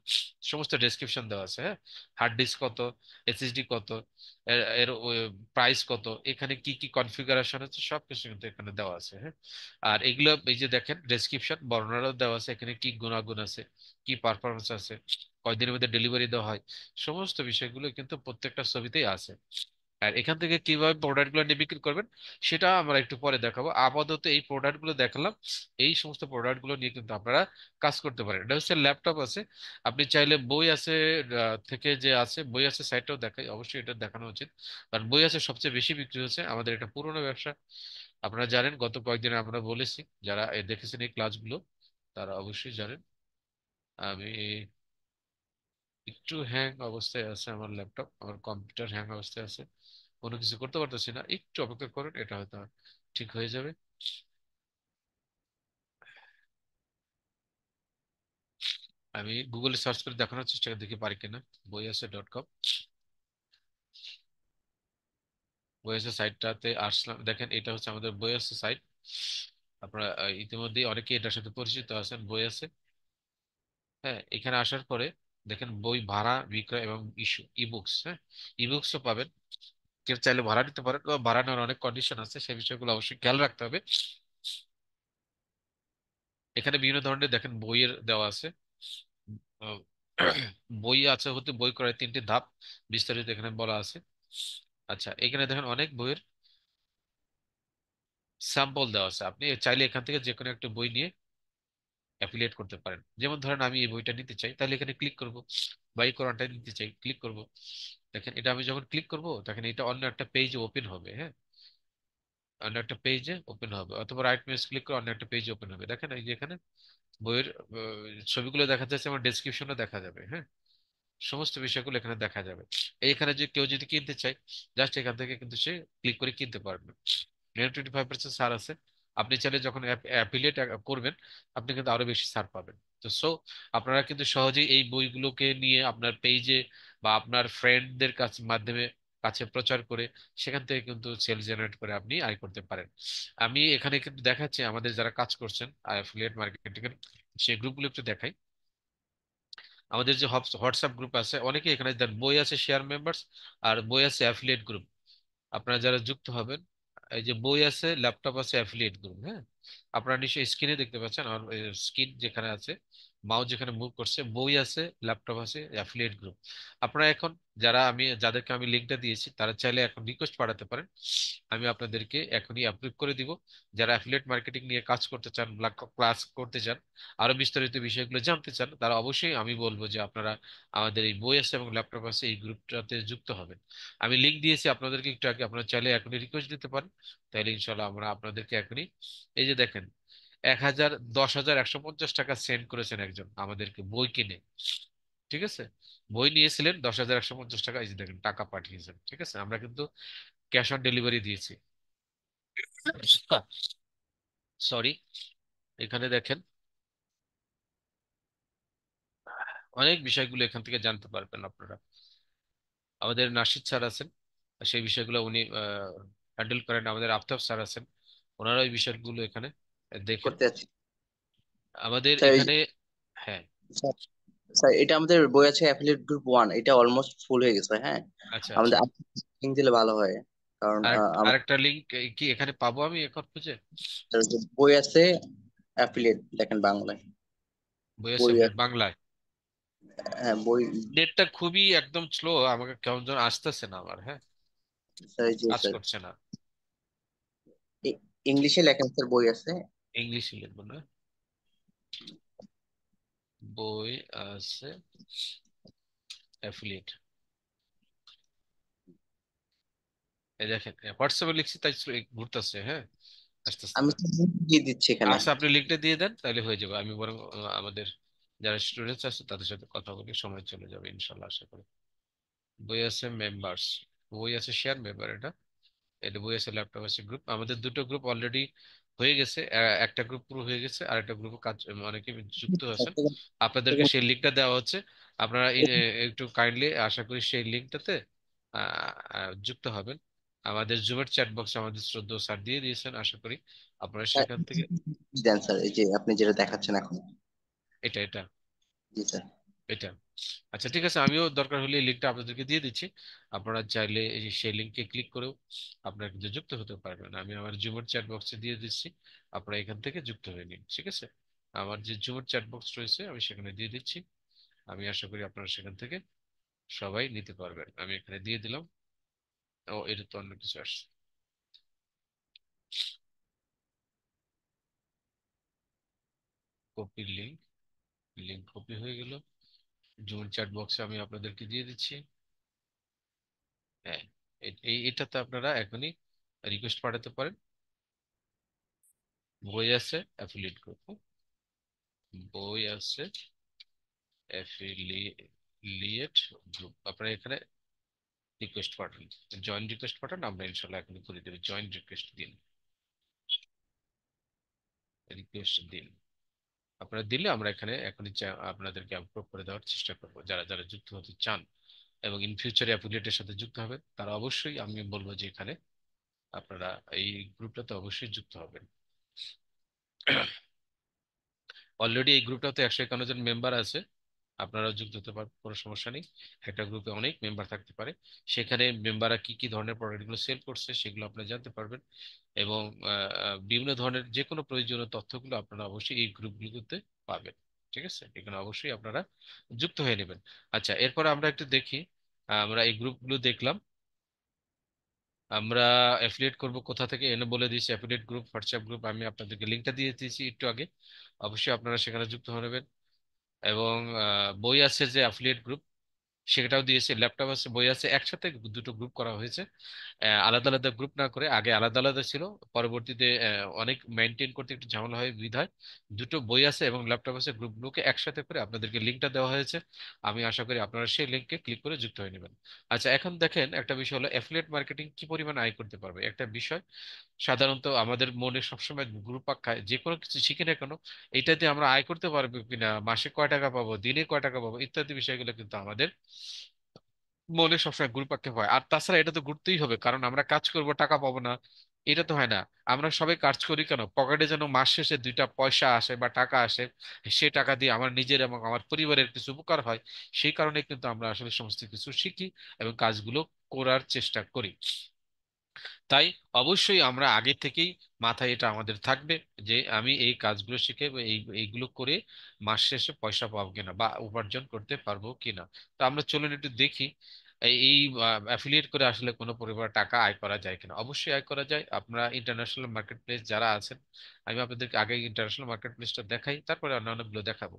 সমস্ত ডেসক্রিপশন দেওয়া আছে, হ্যাঁ। হার্ড ডিস্ক কত, এসএসডি কত, এর এর প্রাইস কত, এখানে কি কি কনফিগারেশন আছে সবকিছু কিন্তু এখানে দেওয়া আছে, হ্যাঁ। আর এগুলো এই যে দেখেন ডেসক্রিপশন বর্ণনাও দেওয়া আছে, এখানে কি গুণাগুণ আছে, কি পারফরমেন্স আছে, কয়দিনের মধ্যে ডেলিভারি দেওয়া হয়, সমস্ত বিষয়গুলো কিন্তু প্রত্যেকটা ছবিতেই আছে। আর এখান থেকে কিভাবে প্রোডাক্ট গুলো নিয়ে বিক্রি করবেন সেটা আমরা একটু পরে দেখাবো। আপাতত এই প্রোডাক্ট গুলো দেখালাম, এই সমস্ত প্রোডাক্ট গুলো নিয়ে কিন্তু আপনারা কাজ করতে পারেন। এটা হচ্ছে ল্যাপটপ আছে, আপনি চাইলে বই আছে থেকে যে আছে বই আছে সাইটটাও দেখাই, অবশ্যই এটা দেখানো উচিত। কারণ বই আছে সবচেয়ে বেশি বিক্রি হচ্ছে, আমাদের এটা পুরোনো ব্যবসা। আপনারা জানেন গত কয়েকদিনে আমরা বলেছি, যারা দেখেছেন এই ক্লাসগুলো তারা অবশ্যই জানেন। আমি একটু হ্যাং অবস্থায় আছে আমার ল্যাপটপ, আমার কম্পিউটার হ্যাং অবস্থায় আছে, কোনো কিছু করতে পারতেছি না। একটু অপেক্ষা করেন, এটা হয়তো ঠিক হয়ে যাবে। আমি গুগলে সার্চ করে দেখানোর চেষ্টা করে দেখি পারি কিনা। বইআসে.com, বইআসে সাইটটাতে আসলাম, দেখেন এটা হচ্ছে আমাদের বইআসে সাইট। আপনারা ইতিমধ্যেই অনেকে এটার সাথে পরিচিত আছেন, বইআসে। হ্যাঁ, এখানে আসার পরে দেখেন বই ভাড়া বিক্রয় এবং ইস্যু ইবুকস, হ্যাঁ, ইবুকসও পাবেন। কেউ চাইলে ভাড়া নিতে পারেন, ভাড়া নেওয়ার অনেক কন্ডিশন আছে, সেই বিষয়গুলো অবশ্যই খেয়াল রাখতে হবে। এখানে বিভিন্ন ধরনের দেখেন বইয়ের দেওয়া আছে। আহ, বই আছে হতে বই ক্রয়ের 3টি ধাপ বিস্তারিত এখানে বলা আছে। আচ্ছা, এখানে দেখেন অনেক বইয়ের স্যাম্পল দেওয়া আছে, আপনি চাইলে এখান থেকে যে কোনো একটা বই নিয়ে অ্যাফিলিয়েট করতে পারেন। যেমন ধরেন আমি এই বইটা নিতে চাই, তাহলে এখানে ক্লিক করব, বা এই কোরআনটা নিতে চাই, ক্লিক করব। দেখেন এটা আমি যখন ক্লিক করব দেখেন এটা অন্য একটা পেজে ওপেন হবে, হ্যাঁ, অন্য একটা পেজে ওপেন হবে, অথবা রাইট মাউস ক্লিক করে অন্য একটা পেজে ওপেন হবে। দেখেন এই যে এখানে বইয়ের ছবিগুলো দেখা যাচ্ছে, আমার ডেসক্রিপশনও দেখা যাবে, হ্যাঁ, সমস্ত বিষয়গুলো এখানে দেখা যাবে। এইখানে যে কেউ যদি কিনতে চায় জাস্ট এখান থেকে কিন্তু সে ক্লিক করে কিনতে পারবে। 25% ছাড় আছে, আপনি চাইলে যখন অ্যাফিলিয়েট করবেন আপনি কিন্তু আরো বেশি ছাড় পাবেন। তো সো আপনারা কিন্তু সহজেই এই বইগুলোকে নিয়ে আপনার পেজে বা আপনার ফ্রেন্ডদের কাছে মাধ্যমে কাছে প্রচার করে সেখান থেকে কিন্তু সেল জেনারেট করে আপনি আয় করতে পারেন। আমি এখানে কিন্তু দেখাচ্ছি আমাদের যারা কাজ করছেন অ্যাফিলিয়েট মার্কেটিং, সেই গ্রুপগুলো একটু দেখাই। আমাদের যে হোয়াটসঅ্যাপ গ্রুপ আছে, অনেকে এখানে দেন বই আছে শেয়ার মেম্বার্স, আর বই আছে অ্যাফিলিয়েট গ্রুপ। আপনারা যারা যুক্ত হবেন, এই যে বই আছে, ল্যাপটপ আছে, অ্যাফিলিয়েট গ্রুপ, হ্যাঁ, আপনারা নিশ্চয়ই স্ক্রিনে দেখতে পাচ্ছেন, আর স্ক্রিন যেখানে আছে, মাউস যেখানে মুভ করছে, বই আছে, ল্যাপটপ আছে, অ্যাফিলিয়েট গ্রুপ। আপনারা এখন যাদেরকে আমি লিঙ্কটা দিয়েছি, তারা চাইলে এখন রিকোয়েস্ট পাঠাতে পারেন, আমি আপনাদেরকে এখনই অ্যাপ্রুভ করে দিব। যারা অ্যাফিলিয়েট মার্কেটিং নিয়ে কাজ করতে চান, ক্লাস করতে চান, আরো বিস্তারিত বিষয়গুলো জানতে চান, তারা অবশ্যই, আমি বলবো যে আপনারা আমাদের এই বই আছে এবং ল্যাপটপ আছে এই গ্রুপটাতে যুক্ত হবেন। আমি লিংক দিয়েছি আপনাদেরকে একটু আগে, আপনারা চাইলে এখনই রিকোয়েস্ট দিতে পারেন। তাহলে ইনশাল্লাহ আমরা আপনাদেরকে এখনই, এই যে দেখেন, 10,150 টাকা সেন্ড করেছেন একজন আমাদেরকে বই কিনে। ঠিক আছে, বই নিয়েছিলেন 10,150 টাকা, এই যে দেখেন টাকা পাঠিয়েছেন। ঠিক আছে, আমরা কিন্তু ক্যাশ অন ডেলিভারি দিয়েছি। সরি, এখানে দেখেন অনেক বিষয়গুলো এখান থেকে জানতে পারবেন আপনারা। আমাদের নাশিদ স্যার আছেন, সেই বিষয়গুলো উনি হ্যান্ডেল করেন। আমাদের আফতাব স্যার আছেন, ওনারা এই বিষয়গুলো এখানে দেখেন করতে যাচ্ছি। আমাদের স্যার এখানে। হ্যাঁ, স্যার, স্যার, এটা আমাদের বই আছে অ্যাফিলিয়েট গ্রুপ 1, এটা অলমোস্ট ফুল হয়ে গেছে, হ্যাঁ। আচ্ছা আমাদের আচ্ছা। লিঙ্ক দিলে ভালো হয়, কারণ আরেকটা লিংক কি এখানে পাবো আমি এখন খুঁজে? আমাদের যে বই আছে অ্যাফিলিয়েট দেখেন বাংলায়। বই আছে বই আপডেট আছে, বাংলায়? হ্যাঁ বই। নেটটা খুবই একদম স্লো, আমাকে কেমন যেন আসতেছে না আমার, হ্যাঁ, স্যার এই যে কাজ স্যার, করছে না। ইংলিশে লেখেন স্যার, বই আছে। ইংলিশে লিখবো না, বই আছে অ্যাফিলিয়েট, এই দেখেন হোয়াটসঅ্যাপে লিখছি তাই ঘুরতেছে, হ্যাঁ, আসতেছে আমি না। link দিয়ে দিচ্ছি এখানে। আচ্ছা, আপনি লিঙ্কটা দিয়ে দেন, তাহলে হয়ে যাবে। আমি বরং আমাদের যারা স্টুডেন্টস আছে তাদের সাথে কথা বলে সময় চলে যাবে ইনশাল্লাহ, আশা করি। বই আছে মেম্বার্স, বই আছে শেয়ার মেম্বার, এটা এটা বই আছে ল্যাপটপ আছে গ্রুপ। আমাদের দুটো গ্রুপ অলরেডি হয়ে গেছে, একটা গ্রুপ পুরো হয়ে গেছে, আর একটা গ্রুপে কাজ অনেকে যুক্ত আছেন। আপনাদেরকে সেই লিঙ্কটা দেওয়া হচ্ছে, আপনারা একটু কাইন্ডলি, আশা করি সেই লিঙ্কটাতে যুক্ত হবেন। আমাদের জুমের চ্যাট বক্স আমাদের শ্রদ্ধেয় স্যার দিয়ে দিয়েছেন, আশা করি আপনারা সেখান থেকে। দেন স্যার, এই যে আপনি যেটা দেখাচ্ছেন এখন। এটা এটা জি স্যার। এটা আচ্ছা, ঠিক আছে, আমিও দরকার হলে এই লিঙ্কটা আপনাদেরকে দিয়ে দিচ্ছি। আপনারা চাইলে এই যে সেই লিঙ্কে ক্লিক করেও আপনারা কিন্তু যুক্ত হতে পারবেন। আমি আমার জুমের চ্যাট বক্সে দিয়ে দিচ্ছি, আপনারা এখান থেকে যুক্ত হয়ে নিন, ঠিক আছে? আমার যে জুমের চ্যাট বক্স রয়েছে আমি সেখানে দিয়ে দিচ্ছি। আমি আশা করি আপনারা সেখান থেকে সবাই নিতে পারবেন। আমি এখানে দিয়ে দিলাম। ও, এটা তো অন্য কিছু আসছে। কপি লিঙ্ক, লিঙ্ক কপি হয়ে গেল। জুমের চ্যাট বক্সে আমি আপনাদেরকে দিয়ে দিচ্ছি। হ্যাঁ, এটাতে আপনারা এখনই রিকোয়েস্ট পাঠাতে পারেন। বই আছে অ্যাফিলিয়েট গ্রুপ, বই আছে অ্যাফিলিয়েট গ্রুপ, আপনারা এখানে রিকোয়েস্ট পাঠান, জয়েন রিকোয়েস্ট পাঠান, আমরা ইনশাল্লাহ এখন করে দেবো। জয়েন রিকোয়েস্ট দিন, রিকোয়েস্ট দিন। আপনারা দিলে আমরা এখানে এখনই আপনাদেরকে অ্যাপ্রুভ করে দেওয়ার চেষ্টা করব। যারা যারা যুক্ত হতে চান এবং ইন ফিউচারে অ্যাফিলিয়েটের সাথে যুক্ত হবেন, তারা অবশ্যই, আমি বলবো যে এখানে আপনারা এই গ্রুপটাতে অবশ্যই যুক্ত হবেন। অলরেডি এই গ্রুপটাতে 151 জন মেম্বার আছে, আপনারা যুক্ত হতে পারেন, কোনো সমস্যা নেই। একটা গ্রুপে অনেক মেম্বার থাকতে পারে, সেখানে মেম্বাররা কি কি ধরনের প্রোডাক্টগুলো সেল করছে সেগুলো আপনারা জানতে পারবেন, এবং বিভিন্ন ধরনের যে কোনো প্রয়োজনীয় তথ্যগুলো আপনারা অবশ্যই এই গ্রুপগুলোতে পাবেন। ঠিক আছে, এখানে অবশ্যই আপনারা যুক্ত হয়ে নেবেন। আচ্ছা, এরপর আমরা একটু দেখি, আমরা এই গ্রুপগুলো দেখলাম। আমরা অ্যাফিলিয়েট করব কোথা থেকে এনে বলে দিয়েছি, অ্যাফিলিয়েট গ্রুপ, হোয়াটসঅ্যাপ গ্রুপ, আমি আপনাদেরকে লিঙ্কটা দিয়ে দিয়েছি একটু আগে। অবশ্যই আপনারা সেখানে যুক্ত হবেন। এবং বই আছে যে অ্যাফিলিয়েট গ্রুপ, সেটাও দিয়েছে, ল্যাপটপ আছে, বই আছে, একসাথে দুটো গ্রুপ করা হয়েছে। আলাদা আলাদা গ্রুপ না করে, আগে আলাদা আলাদা ছিল, পরবর্তীতে অনেক মেনটেন করতে একটু ঝামেলা হয় বিধায় দুটো বই আছে এবং ল্যাপটপ আছে গ্রুপগুলোকে একসাথে করে আপনাদেরকে লিঙ্কটা দেওয়া হয়েছে। আমি আশা করি আপনারা সেই লিঙ্কে ক্লিক করে যুক্ত হয়ে নেবেন। আচ্ছা, এখন দেখেন একটা বিষয় হলো অ্যাফিলিয়েট মার্কেটিং কি পরিমাণ আয় করতে পারবে, একটা বিষয়। সাধারণত আমাদের মনে সবসময় ঘুরপাক খায়, যে কোনো কিছু শিখি না কেন, এটাতে আমরা আয় করতে পারবো কিনা, মাসে কয় টাকা পাবো, দিনে কয় টাকা পাবো, ইত্যাদি বিষয়গুলো কিন্তু আমাদের মনে সবসময় ঘুরপাক হয়। আর তাছাড়া এটা তো ঘুরতেই হবে, কারণ আমরা কাজ করব টাকা পাবো না, এটা তো হয় না। আমরা সবাই কাজ করি কেন, পকেটে যেন মাস শেষে দুইটা পয়সা আসে বা টাকা আসে, সে টাকা দিয়ে আমার নিজের এবং আমার পরিবারের কিছু উপকার হয়। সেই কারণে কিন্তু আমরা আসলে সমস্ত কিছু শিখি এবং কাজগুলো করার চেষ্টা করি। তাই অবশ্যই আমরা আগে থেকেই মাথায় এটা আমাদের থাকবে যে আমি এই কাজগুলো শিখে বা এইগুলো করে মাস শেষে পয়সা পাবো কিনা বা উপার্জন করতে পারবো কিনা। তো আমরা চলুন একটু দেখি এই অ্যাফিলিয়েট করে আসলে কোনো পরিবার টাকা আয় করা যায় কিনা। অবশ্যই আয় করা যায়। আপনারা ইন্টারন্যাশনাল মার্কেট প্লেস যারা আছেন, আমি আপনাদেরকে আগে ইন্টারন্যাশনাল মার্কেট প্লেসটা দেখাই, তারপরে অন্যান্যগুলো দেখাবো।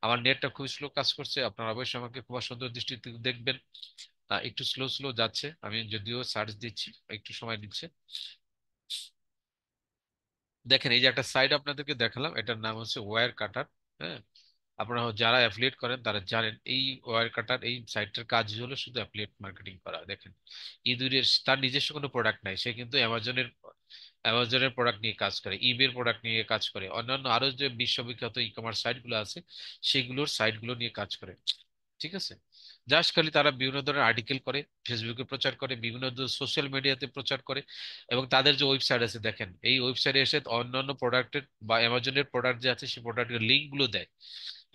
আমার নেটটা খুব স্লো কাজ করছে, আপনারা অবশ্যই আমাকে খুব সুন্দর দৃষ্টিতে দেখবেন। একটু স্লো স্লো যাচ্ছে, আমি যদিও সার্চ দিচ্ছি, একটু সময় নিচ্ছে। দেখেন এই যে একটা সাইট আপনাদেরকে দেখালাম, এটার নাম হচ্ছে ওয়্যার কাটার। হ্যাঁ, আপনারা যারা অ্যাফিলিয়েট করেন তারা জানেন এই ওয়্যার কাটার এই সাইটটার কাজ হলো শুধু অ্যাফিলিয়েট মার্কেটিং করা। দেখেন ইঁদুরের তার নিজস্ব কোনো প্রোডাক্ট নাই, সে কিন্তু অ্যামাজনের প্রোডাক্ট নিয়ে কাজ করে, ইবের প্রোডাক্ট নিয়ে কাজ করে, অন্যান্য আরো যে বিশ্ববিখ্যাত ই কমার্স সাইট গুলো আছে সেগুলোর সাইট গুলো নিয়ে কাজ করে। ঠিক আছে, জাস্ট খালি তারা বিভিন্ন ধরনের আর্টিকেল করে, ফেসবুকে প্রচার করে, বিভিন্ন সোশ্যাল মিডিয়াতে প্রচার করে, এবং তাদের যে ওয়েবসাইট আছে দেখেন এই ওয়েবসাইটে এসে অন্যান্য প্রোডাক্টের বা অ্যামাজনের প্রোডাক্ট যে আছে সেই প্রোডাক্টের লিঙ্ক গুলো দেয়।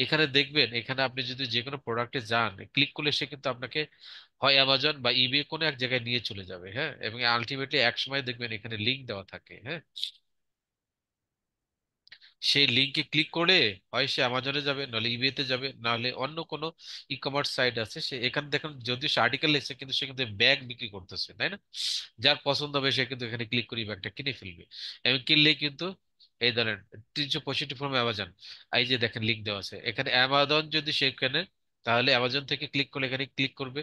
এখানে দেখবেন, এখানে আপনি যদি যে কোনো প্রোডাক্টে যান, ক্লিক করলে সে কিন্তু আপনাকে হয় অ্যামাজন বা ইবে কোনো এক জায়গায় নিয়ে চলে যাবে। হ্যাঁ, এবং আলটিমেটলি এক সময় দেখবেন এখানে লিঙ্ক দেওয়া থাকে। হ্যাঁ, সেই লিঙ্কে ক্লিক করে হয় সে অ্যামাজনে যাবে, নাহলে ইবেতে যাবে, নাহলে অন্য কোনো ই কমার্স সাইট আছে, সে এখানে দেখুন যদিও সে আর্টিকেল লিখছে কিন্তু সে কিন্তু ব্যাগ বিক্রি করতেছে, তাই না? যার পছন্দ হবে সে কিন্তু এখানে ক্লিক করে ব্যাগটা কিনে ফেলবে। এবং কিনলেই কিন্তু এই ধরেন 365 ফর্ম অ্যামাজন, এই যে দেখেন লিঙ্ক দেওয়া আছে এখানে অ্যামাজন, যদি সেখানে তাহলে অ্যামাজন থেকে ক্লিক করলে এখানে ক্লিক করবে,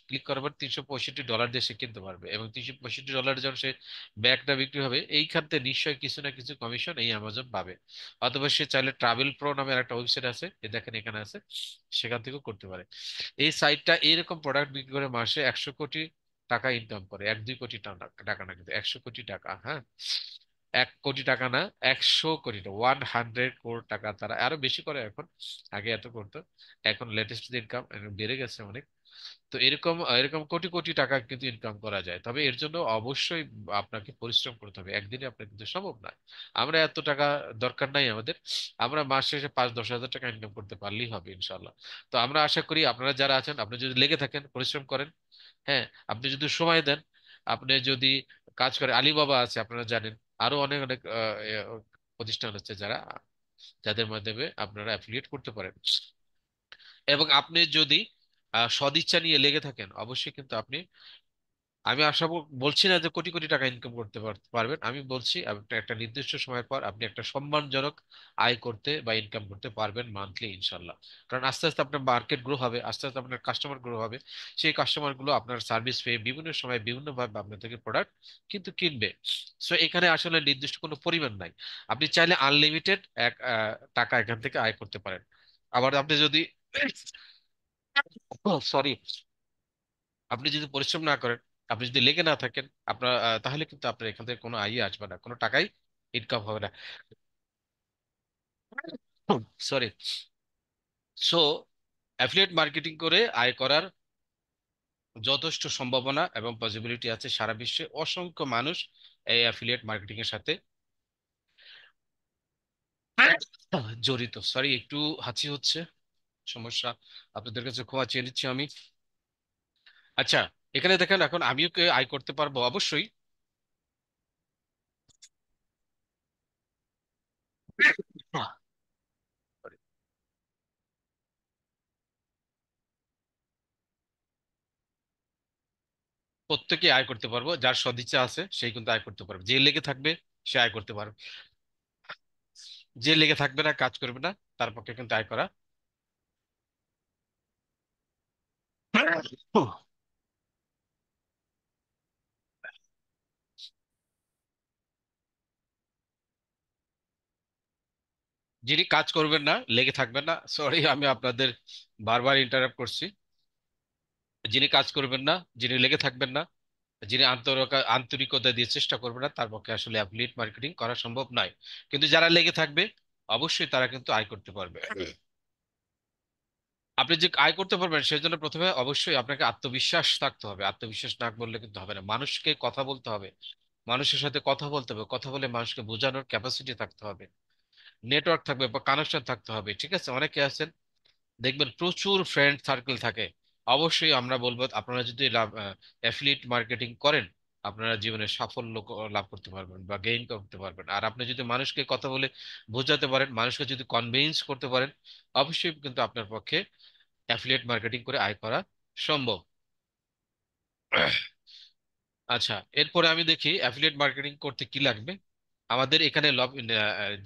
ক্লিক করার পর $365 দিয়ে সে কিনতে পারবে, এবং $365 যখন সে ব্যাগটা বিক্রি হবে এইখান থেকে নিশ্চয়ই কিছু না কিছু কমিশন এই অ্যামাজন পাবে। অথবা সে চাইলে ট্রাভেল প্রো নামের একটা ওয়েবসাইট আছে, এ দেখেন এখানে আছে, সেখান থেকেও করতে পারে। এই সাইটটা এইরকম প্রোডাক্ট বিক্রি করে মাসে 100 কোটি টাকা ইনকাম করে, 1-2 কোটি টাকা না, কিন্তু 100 কোটি টাকা। হ্যাঁ, 1 কোটি টাকা না, 100 কোটি টাকা, 100 crore টাকা, তারা আরো বেশি করে এখন, আগে এত করতো, এখন লেটেস্ট ইনকাম বেড়ে গেছে অনেক। তো এরকম এরকম কোটি কোটি টাকা কিন্তু ইনকাম করা যায়, তবে এর জন্য অবশ্যই আপনাকে পরিশ্রম করতে হবে, একদিনে আপনার কিন্তু সম্ভব নয়। আমরা এত টাকা দরকার নাই আমাদের, আমরা মাস শেষে 5-10 হাজার টাকা ইনকাম করতে পারলেই হবে ইনশাল্লাহ। তো আমরা আশা করি আপনারা যারা আছেন, আপনি যদি লেগে থাকেন, পরিশ্রম করেন, হ্যাঁ, আপনি যদি সময় দেন, আপনি যদি কাজ করে, আলিবাবা আছে আপনারা জানেন, আরো অনেক অনেক প্রতিষ্ঠান আছে যাদের মাধ্যমে আপনারা অ্যাফিলিয়েট করতে পারেন। এবং আপনি যদি সদিচ্ছা নিয়ে লেগে থাকেন, অবশ্যই কিন্তু আপনি, আমি বলছি না যে কোটি কোটি টাকা ইনকাম করতে পারবেন, আমি বলছি আপনি একটা নির্দিষ্ট সময়ের পর আপনি একটা সম্মানজনক আয় করতে বা ইনকাম করতে পারবেন মান্থলি ইনশাল্লাহ। কারণ আস্তে আস্তে আপনার মার্কেট গ্রো হবে, আস্তে আস্তে আপনার কাস্টমার গ্রো হবে, সেই কাস্টমার গুলো আপনার সার্ভিস পেয়ে বিভিন্ন সময় বিভিন্ন ভাবে আপনার থেকে প্রোডাক্ট কিন্তু কিনবে। সো এখানে আসলে নির্দিষ্ট কোনো পরিমাণ নাই, আপনি চাইলে আনলিমিটেড টাকা এখান থেকে আয় করতে পারেন। আবার আপনি যদি সরি, আপনি যদি পরিশ্রম না করেন, আপনি যদি লেগে না থাকেন, আপনার তাহলে কিন্তু আপনার এখান থেকে কোনো আয় আসবে না, কোনো টাকাই ইনকাম হবে না। সরি। সো অ্যাফিলিয়েট মার্কেটিং করে আয় করার যথেষ্ট সম্ভাবনা এবং পসিবিলিটি আছে, সারা বিশ্বে অসংখ্য মানুষ এই অ্যাফিলিয়েট মার্কেটিং এর সাথে জড়িত। সরি, একটু হাঁচি হচ্ছে, সমস্যা, আপনাদের কাছে ক্ষমা চেয়ে নিচ্ছি আমি। আচ্ছা, এখানে দেখেন এখন আমিও কি আয় করতে পারবো? অবশ্যই। প্রত্যেকে আয় করতে পারবো, যার সদিচ্ছা আছে সেই কিন্তু আয় করতে পারবে, যে লেগে থাকবে সে আয় করতে পারবে, যে লেগে থাকবে না, কাজ করবে না, তার পক্ষে কিন্তু আয় করা। যিনি কাজ করবেন না, লেগে থাকবেন না, সরি আমি আপনাদের বারবার ইন্টারাপ্ট করছি, যিনি কাজ করবেন না, যিনি লেগে থাকবেন না, যিনি আন্তরিকতা দিয়ে চেষ্টা করবে না, তার পক্ষে আসলে অ্যাফিলিয়েট মার্কেটিং করা সম্ভব নয়। কিন্তু যারা লেগে থাকবে অবশ্যই তারা কিন্তু আয় করতে পারবে। আপনি যে আয় করতে পারবেন সেজন্য প্রথমে অবশ্যই আপনাকে আত্মবিশ্বাস থাকতে হবে, আত্মবিশ্বাস না করলে কিন্তু হবে না, মানুষকে কথা বলতে হবে, মানুষের সাথে কথা বলতে হবে, কথা বলে মানুষকে বোঝানোর ক্যাপাসিটি থাকতে হবে, নেটওয়ার্ক থাকবে বা কানেকশন থাকতে হবে। ঠিক আছে, অনেকে আছেন দেখবেন প্রচুর ফ্রেন্ড সার্কেল থাকে। অবশ্যই আমরা বলবো আপনারা যদি অ্যাফিলিয়েট মার্কেটিং করেন, আপনারা জীবনে সাফল্য লাভ করতে পারবেন বা গেইন করতে পারবেন। আর আপনি যদি মানুষকে কথা বলে বোঝাতে পারেন, মানুষকে যদি কনভিন্স করতে পারেন, অবশ্যই কিন্তু আপনার পক্ষে অ্যাফিলিয়েট মার্কেটিং করে আয় করা সম্ভব। আচ্ছা, এরপরে আমি দেখি অ্যাফিলিয়েট মার্কেটিং করতে কি লাগবে। আমাদের এখানে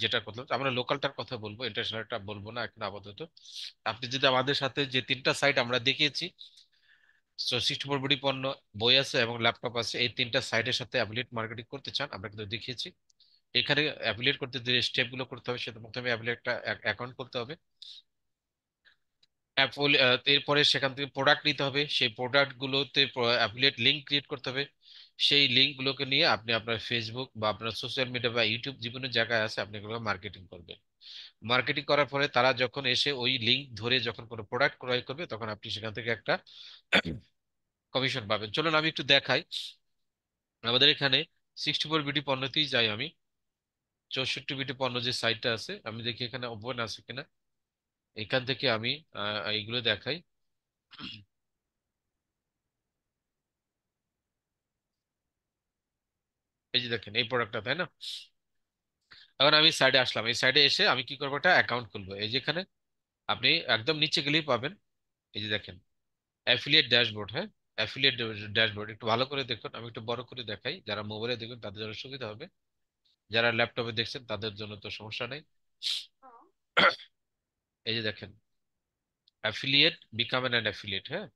যেটা কথা আমরা লোকালটার কথা বলবো, ইন্টারন্যাশনালটা বলবো না এখন আপাতত। আপনি যদি আমাদের সাথে যে তিনটা সাইট আমরা দেখিয়েছি, সৃষ্টিপ্রবৃত্তি পণ্য, বই আছে এবং ল্যাপটপ আছে, এই তিনটা সাইটের সাথে অ্যাফিলিয়েট মার্কেটিং করতে চান, আমরা কিন্তু দেখিয়েছি। এখানে অ্যাফিলিয়েট করতে যে স্টেপ গুলো করতে হবে, সেটা প্রথমে অ্যাফিলিয়েট অ্যাকাউন্ট করতে হবে। এরপরে সেখান থেকে প্রোডাক্ট নিতে হবে, সেই প্রোডাক্ট গুলোতে অ্যাফিলিয়েট লিংক ক্রিয়েট করতে হবে। সেই লিংক গুলোকে নিয়ে আপনি আপনার ফেসবুক বা আপনার সোশ্যাল মিডিয়া বা ইউটিউব জীবনের জায়গায় আছে, আপনি এগুলো মার্কেটিং করবেন। মার্কেটিং করার পরে তারা যখন এসে ওই লিংক ধরে যখন কোনো প্রোডাক্ট ক্রয় করবে, তখন আপনি সেখান থেকে একটা কমিশন পাবেন। চলুন আমি একটু দেখাই। আমাদের এখানে 64 বিডি পণ্যতেই যাই আমি। 64 বিডি পণ্য যে সাইটটা আছে, আমি দেখি এখানে ওপেন আছে কিনা। এখান থেকে আমি এইগুলো দেখাই। এই যে দেখেন এই প্রোডাক্টটা, তাই না? এখন আমি সাইডে আসলাম, এই সাইডে এসে আমি কি করবো, একটা অ্যাকাউন্ট খুলবো। এই যে এখানে আপনি একদম নিচে গেলেই পাবেন, এই যে দেখেন অ্যাফিলিয়েট ড্যাশবোর্ড। হ্যাঁ, অ্যাফিলিয়েট ড্যাশবোর্ড একটু ভালো করে দেখুন, আমি একটু বড় করে দেখাই, যারা মোবাইলে দেখবেন তাদের জন্য সুবিধা হবে, যারা ল্যাপটপে দেখছেন তাদের জন্য তো সমস্যা নেই। এই যে দেখেন অ্যাফিলিয়েট, বিকাম অ্যান অ্যাফিলিয়েট। হ্যাঁ,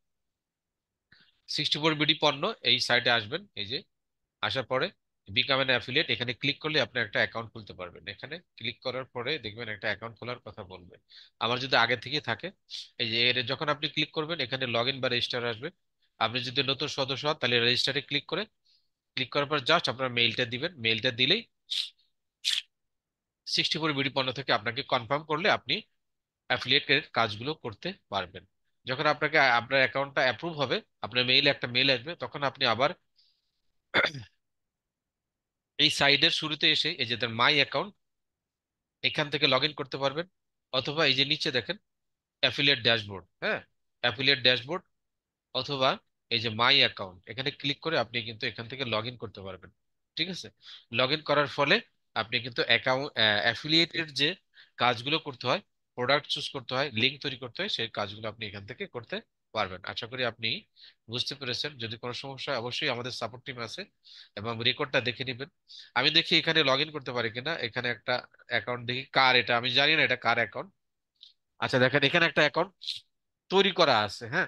64 বিডি পণ্য, এই সাইটে আসবেন। এই যে আসার পরে বিকাম অ্যান অ্যাফিলিয়েট, এখানে ক্লিক করলে আপনি একটা অ্যাকাউন্ট খুলতে পারবেন। এখানে ক্লিক করার পরে দেখবেন একটা অ্যাকাউন্ট খোলার কথা বলবে। আমার যদি আগে থেকে থাকে, এই যে এর যখন আপনি ক্লিক করবেন, এখানে লগ ইন বা রেজিস্টার আসবে। আপনি যদি নতুন সদস্য হন, তাহলে রেজিস্টারে ক্লিক করার পর জাস্ট আপনার মেইলটা দিবেন। মেইলটা দিলেই 64 বিডি পণ্য থেকে আপনাকে কনফার্ম করলে আপনি অ্যাফিলিয়েটের কাজগুলো করতে পারবেন। যখন আপনাকে আপনার অ্যাকাউন্টটা অ্যাপ্রুভ হবে, আপনার মেইলে একটা মেইল আসবে, তখন আপনি আবার এই সাইডের শুরুতে এসে এই যে মাই অ্যাকাউন্ট, এখান থেকে লগ ইন করতে পারবেন। অথবা এই যে নিচে দেখেন অ্যাফিলিয়েট ড্যাশবোর্ড। হ্যাঁ, অ্যাফিলিয়েট ড্যাশবোর্ড অথবা এই যে মাই অ্যাকাউন্ট, এখানে ক্লিক করে আপনি কিন্তু এখান থেকে লগ ইন করতে পারবেন। ঠিক আছে, লগ ইন করার ফলে আপনি কিন্তু অ্যাকাউন্ট অ্যাফিলিয়েটের যে কাজগুলো করতে হয়, প্রোডাক্ট চুজ করতে হয়, লিঙ্ক তৈরি করতে হয়, সেই কাজগুলো আপনি এখান থেকে করতে পারবেন। আশা করি আপনি বুঝতে পেরেছেন। যদি কোনো সমস্যা হয়, অবশ্যই আমাদের সাপোর্ট টিম আছে এবং রেকর্ডটা দেখে নেবেন। আমি দেখি এখানে লগ ইন করতে পারি কিনা। এখানে একটা অ্যাকাউন্ট দেখি, কার এটা আমি জানি না এটা কার অ্যাকাউন্ট। আচ্ছা দেখেন এখানে একটা অ্যাকাউন্ট তৈরি করা আছে। হ্যাঁ,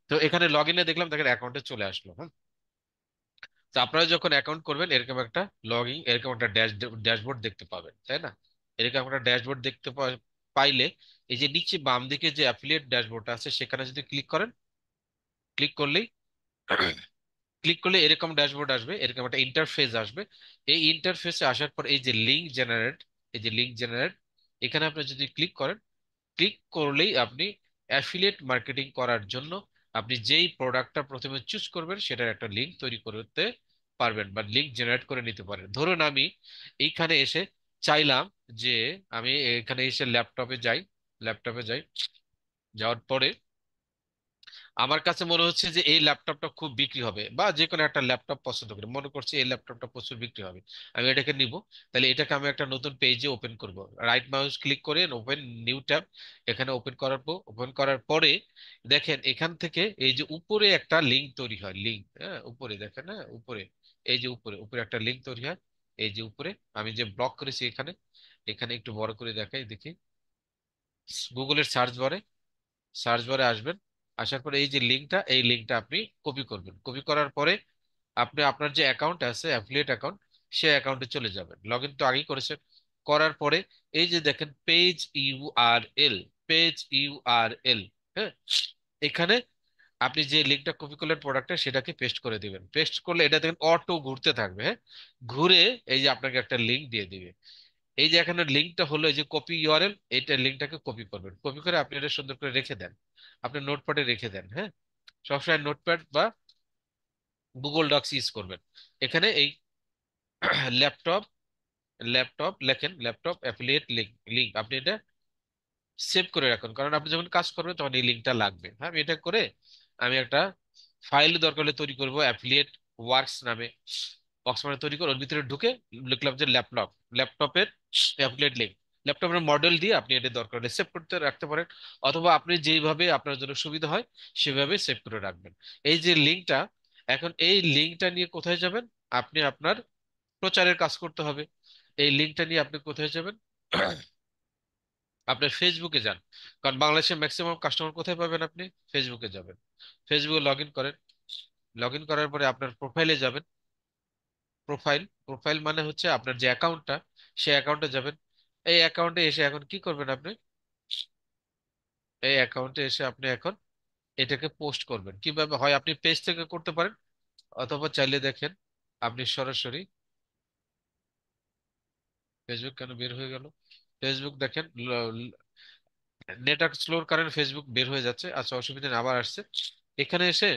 তো এখানে লগ ইনে দেখলাম, দেখেন অ্যাকাউন্টে চলে আসলো। হ্যাঁ, তো আপনারা যখন অ্যাকাউন্ট করবেন, এরকম একটা লগইন, এরকম একটা ড্যাশবোর্ড দেখতে পাবেন, তাই না? এরকম একটা ড্যাশবোর্ড দেখতে পাইলে এই যে নিচে বাম দিকে যে অ্যাফিলিয়েট ড্যাশবোর্ডটা আছে, সেখানে যদি ক্লিক করেন, ক্লিক করলেই ক্লিক করলে এরকম ড্যাশবোর্ড আসবে, এরকম একটা ইন্টারফেস আসবে। এই ইন্টারফেসে আসার পর এই যে লিঙ্ক জেনারেট, এই যে লিঙ্ক জেনারেট, এখানে আপনি যদি ক্লিক করেন, ক্লিক করলেই আপনি অ্যাফিলিয়েট মার্কেটিং করার জন্য আপনি যেই প্রোডাক্টটা প্রথমে চুজ করবেন, সেটার একটা লিঙ্ক তৈরি করতে পারবেন বা লিঙ্ক জেনারেট করে নিতে পারেন। ধরুন আমি এইখানে এসে চাইলাম যে আমি এখানে এসে ল্যাপটপে যাই, যাওয়ার পরে আমার কাছে মনে হচ্ছে যে এই ল্যাপটপটা খুব বিক্রি হবে, বা যে কোনো একটা ল্যাপটপ পছন্দ করি, মনে করছি এই ল্যাপটপটা প্রচুর বিক্রি হবে, আমি এটাকে নিব। তাহলে এটাকে আমি একটা নতুন পেজে ওপেন করব, রাইট মাউস ক্লিক করে ওপেন নিউ ট্যাব, এখানে ওপেন করার পরে দেখেন এখান থেকে এই যে উপরে একটা লিঙ্ক তৈরি হয়, লিঙ্ক। হ্যাঁ, উপরে দেখেন, হ্যাঁ উপরে, এই যে উপরে উপরে একটা লিঙ্ক তৈরি হয়। এই যে উপরে আমি যে ব্লক করেছি এখানে, এখানে একটু বড় করে দেখাই দেখি। গুগলের সার্চ বারে আসবেন। আসার পরে এই যে লিঙ্কটা, এই লিঙ্কটা আপনি কপি করবেন। কপি করার পরে আপনি আপনার যে অ্যাকাউন্ট আছে অ্যাফিলিয়েট অ্যাকাউন্ট, সেই অ্যাকাউন্টে চলে যাবেন। লগ ইন তো আগেই করেছেন। করার পরে এই যে দেখেন পেজ ইউআরএল। হ্যাঁ, এখানে আপনি যে লিঙ্কটা কপি করলেন প্রোডাক্টে, সেটাকে পেস্ট করে দিবেন। পেস্ট করলে এটা দেখেন অটো ঘুরতে থাকবে। হ্যাঁ, ঘুরে এই যে আপনাকে একটা লিঙ্ক দিয়ে দিবে। এই যে এখানে লিঙ্কটা হলো এই যে কপি ইউআরএল, এইটা লিঙ্কটাকে কপি করবেন। কপি করে আপনি এটা সুন্দর করে রেখে দেন, আপনি নোটপ্যাডে রেখে দেন। হ্যাঁ, সবসময় নোটপ্যাড বা গুগল ডক্স ইউজ করবেন। এখানে এই ল্যাপটপ, ল্যাপটপ লেখেন, ল্যাপটপ অ্যাফিলিয়েট লিঙ্ক, লিঙ্ক আপনি এটা সেভ করে রাখুন, কারণ আপনি যখন কাজ করবেন তখন এই লিঙ্কটা লাগবে। হ্যাঁ, আমি এটা করে আমি একটা ফাইল দরকার হলে তৈরি করবো অ্যাফিলিয়েট ওয়ার্কস নামে, বক্স মানে তৈরি করে ওর ভিতরে ঢুকে লিখলাম যে ল্যাপটপ, ল্যাপটপের অ্যাফিলিয়েট লিঙ্ক। ল্যাপটপের মডেল দিয়ে আপনি এটা দরকার হলে সেভ করতে রাখতে পারেন, অথবা আপনি যেইভাবে আপনার জন্য সুবিধা হয় সেভাবে সেভ করে রাখবেন। এই যে লিঙ্কটা, এখন এই লিঙ্কটা নিয়ে কোথায় যাবেন? আপনি আপনার প্রচারের কাজ করতে হবে। এই লিঙ্কটা নিয়ে আপনি কোথায় যাবেন? আপনার ফেসবুকে যান, কারণ বাংলাদেশের ম্যাক্সিমাম কাস্টমার কোথায় পাবেন? আপনি ফেসবুকে যাবেন। ফেসবুকে লগ ইন করেন, লগ ইন করার পরে আপনার প্রোফাইলে যাবেন। প্রোফাইল, প্রোফাইল মানে হচ্ছে আপনার যে অ্যাকাউন্টটা, সেই অ্যাকাউন্টে যাবেন। এই অ্যাকাউন্টে এসে এখন কি করবেন আপনি? এই অ্যাকাউন্টে এসে আপনি এখন এটাকে পোস্ট করবেন। কিভাবে হয়? আপনি পেজ থেকে করতে পারেন, অথবা চাইলে দেখেন আপনি সরাসরি, ফেসবুক কেন বের হয়ে গেল? ফেসবুক দেখেন, নেটওয়ার্ক স্লোর কারণে ফেসবুক বের হয়ে যাচ্ছে। আচ্ছা, অসুবিধা নেই, আবার আসছে। এখানে এসে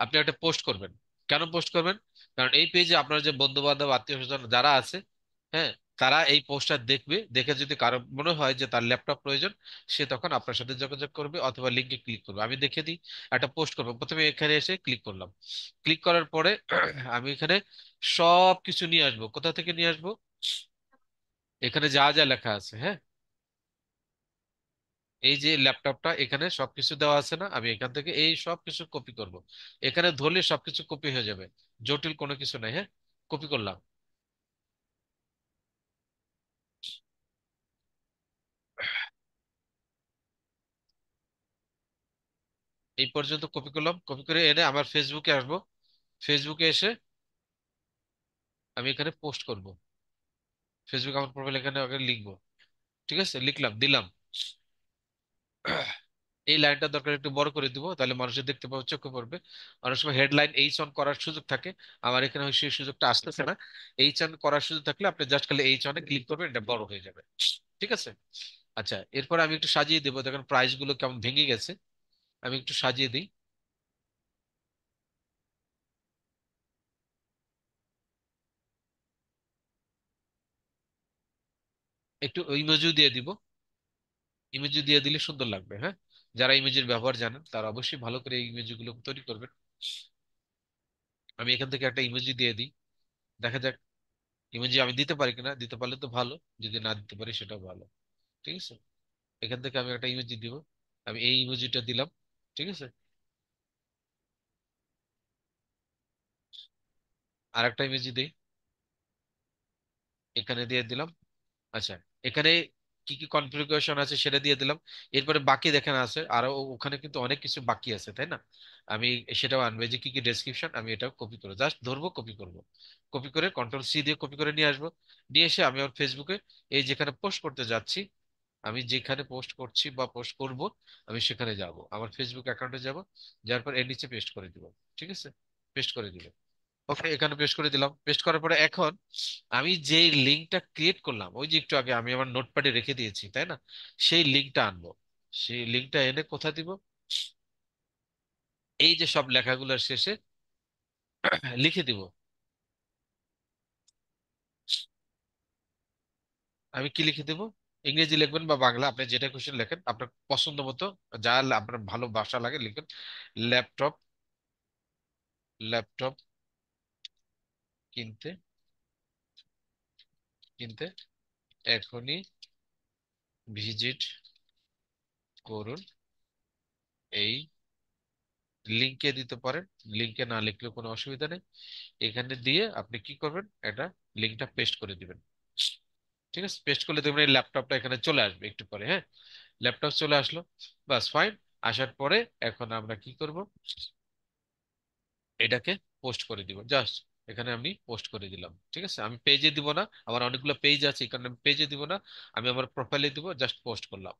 আপনি একটা পোস্ট করবেন। কেন পোস্ট করবেন? কারণ এই পেজে আপনার যে বন্ধু বান্ধব আত্মীয় স্বজন যারা আছে, হ্যাঁ, তারা এই পোস্টটা দেখবে, দেখে যদি কারো মনে হয় যে তার ল্যাপটপ প্রয়োজন, সে তখন আপনার সাথে যোগাযোগ করবে অথবা লিঙ্কে ক্লিক করবে। আমি দেখে দিই, একটা পোস্ট করবো। প্রথমে এখানে এসে ক্লিক করলাম। ক্লিক করার পরে আমি এখানে সব কিছু নিয়ে আসবো। কোথা থেকে নিয়ে আসবো? এখানে যা যা লেখা আছে, হ্যাঁ, এই যে ল্যাপটপটা, এখানে সবকিছু দেওয়া আছে না, আমি এখান থেকে এই সব কিছু কপি করব। এখানে ধরলে সবকিছু কপি হয়ে যাবে, জটিল কোনো কিছু নাই। হ্যাঁ, কপি করলাম। এই পর্যন্ত কপি করলাম, কপি করে এনে আমার ফেসবুকে আসবো। ফেসবুকে এসে আমি এখানে পোস্ট করব। ফেসবুক আমার প্রোফাইল এখানে আগে লিখবো। ঠিক আছে, লিখলাম, দিলাম। এই লাইনটা দরকার একটু বড় করে দিব, তাহলে মানুষের দেখতে পাবে, চোখে পড়বে। অনেক সময় হেডলাইন এইচ অন করার সুযোগ থাকে, আমার এখানে সেই সুযোগটা আসতেছে না। এইচ অন করার সুযোগ থাকলে আপনি জাস্ট খালি এইচ অনে ক্লিক করবেন, এটা বড় হয়ে যাবে। ঠিক আছে। আচ্ছা, এরপর আমি একটু সাজিয়ে দেবো, দেখেন প্রাইস গুলো কেমন ভেঙে গেছে। আমি একটু সাজিয়ে দিই। একটু ইমোজি দিয়ে দিব। ইমোজি দিয়ে দিলে সুন্দর লাগবে, হ্যাঁ। যারা ইমেজের ব্যবহার জানেন তারা অবশ্যই ভালো করে এই ইমেজি গুলো তৈরি করবেন। আমি এখান থেকে একটা ইমোজি দিয়ে দিই, দেখা যাক ইমোজি আমি দিতে পারি কিনা। দিতে পারলে তো ভালো, যদি না দিতে পারি সেটাও ভালো। ঠিক আছে, এখান থেকে আমি একটা ইমোজি দিব। আমি এই ইমোজিটা দিলাম। ঠিক আছে, আর একটা ইমোজি দিই, এখানে দিয়ে দিলাম। আচ্ছা, এখানে কি কি কনফিগারেশন আছে সেটা দিয়ে দিলাম। এরপরে বাকি দেখেন আছে আরো, ওখানে কিন্তু অনেক কিছু বাকি আছে, তাই না? আমি সেটাও আনবো, যে কি কি ডেসক্রিপশন, আমি এটাও কপি করে জাস্ট ধরবো, কপি করব। কপি করে কন্ট্রোল সি দিয়ে কপি করে নিয়ে আসবো। নিয়ে এসে আমি আমার ফেসবুকে এই যেখানে পোস্ট করতে যাচ্ছি, আমি যেখানে পোস্ট করছি বা পোস্ট করব, আমি সেখানে যাব, আমার ফেসবুক অ্যাকাউন্টে যাব। যার পর এর নিচে পেস্ট করে দিব। ঠিক আছে, পেস্ট করে দিব। ওকে, এখানে পেস্ট করে দিলাম। পেস্ট করার পরে এখন আমি যে লিঙ্কটা ক্রিয়েট করলাম, ওই যে একটু আগে আমি আমার নোটপ্যাডে রেখে দিয়েছি, তাই না? সেই লিঙ্কটা আনবো। সেই লিঙ্কটা এনে কোথায় দিব? এই যে সব লেখাগুলোর শেষে লিখে দিব। আমি কি লিখে দেবো? ইংরেজি লিখবেন বা বাংলা, আপনি যেটা খুশি লেখেন, আপনার পছন্দ মতো, যা আপনার ভালো ভাষা লাগে লিখবেন। ল্যাপটপ, ল্যাপটপ কিনতে, কিনতে এখনই ভিজিট করুন। এই লিংকে দিতে পারেন, লিংকে না লিখলেও কোনো অসুবিধা নেই। এখানে দিয়ে আপনি কি করবেন, এটা লিঙ্কটা পেস্ট করে দিবেন। ঠিক আছে, পেস্ট করলে দেখবেন এই ল্যাপটপটা এখানে চলে আসবে একটু পরে। হ্যাঁ, ল্যাপটপ চলে আসলো, বাস ফাইন। আসার পরে এখন আমরা কি করব? এটাকে পোস্ট করে দিব জাস্ট। এখানে আমি পোস্ট করে দিলাম। ঠিক আছে, আমি পেজে দিব না, আমার অনেকগুলো পেজ আছে, এখানে আমি পেজে দিব না, আমি আমার প্রোফাইলে দিব, জাস্ট পোস্ট করলাম।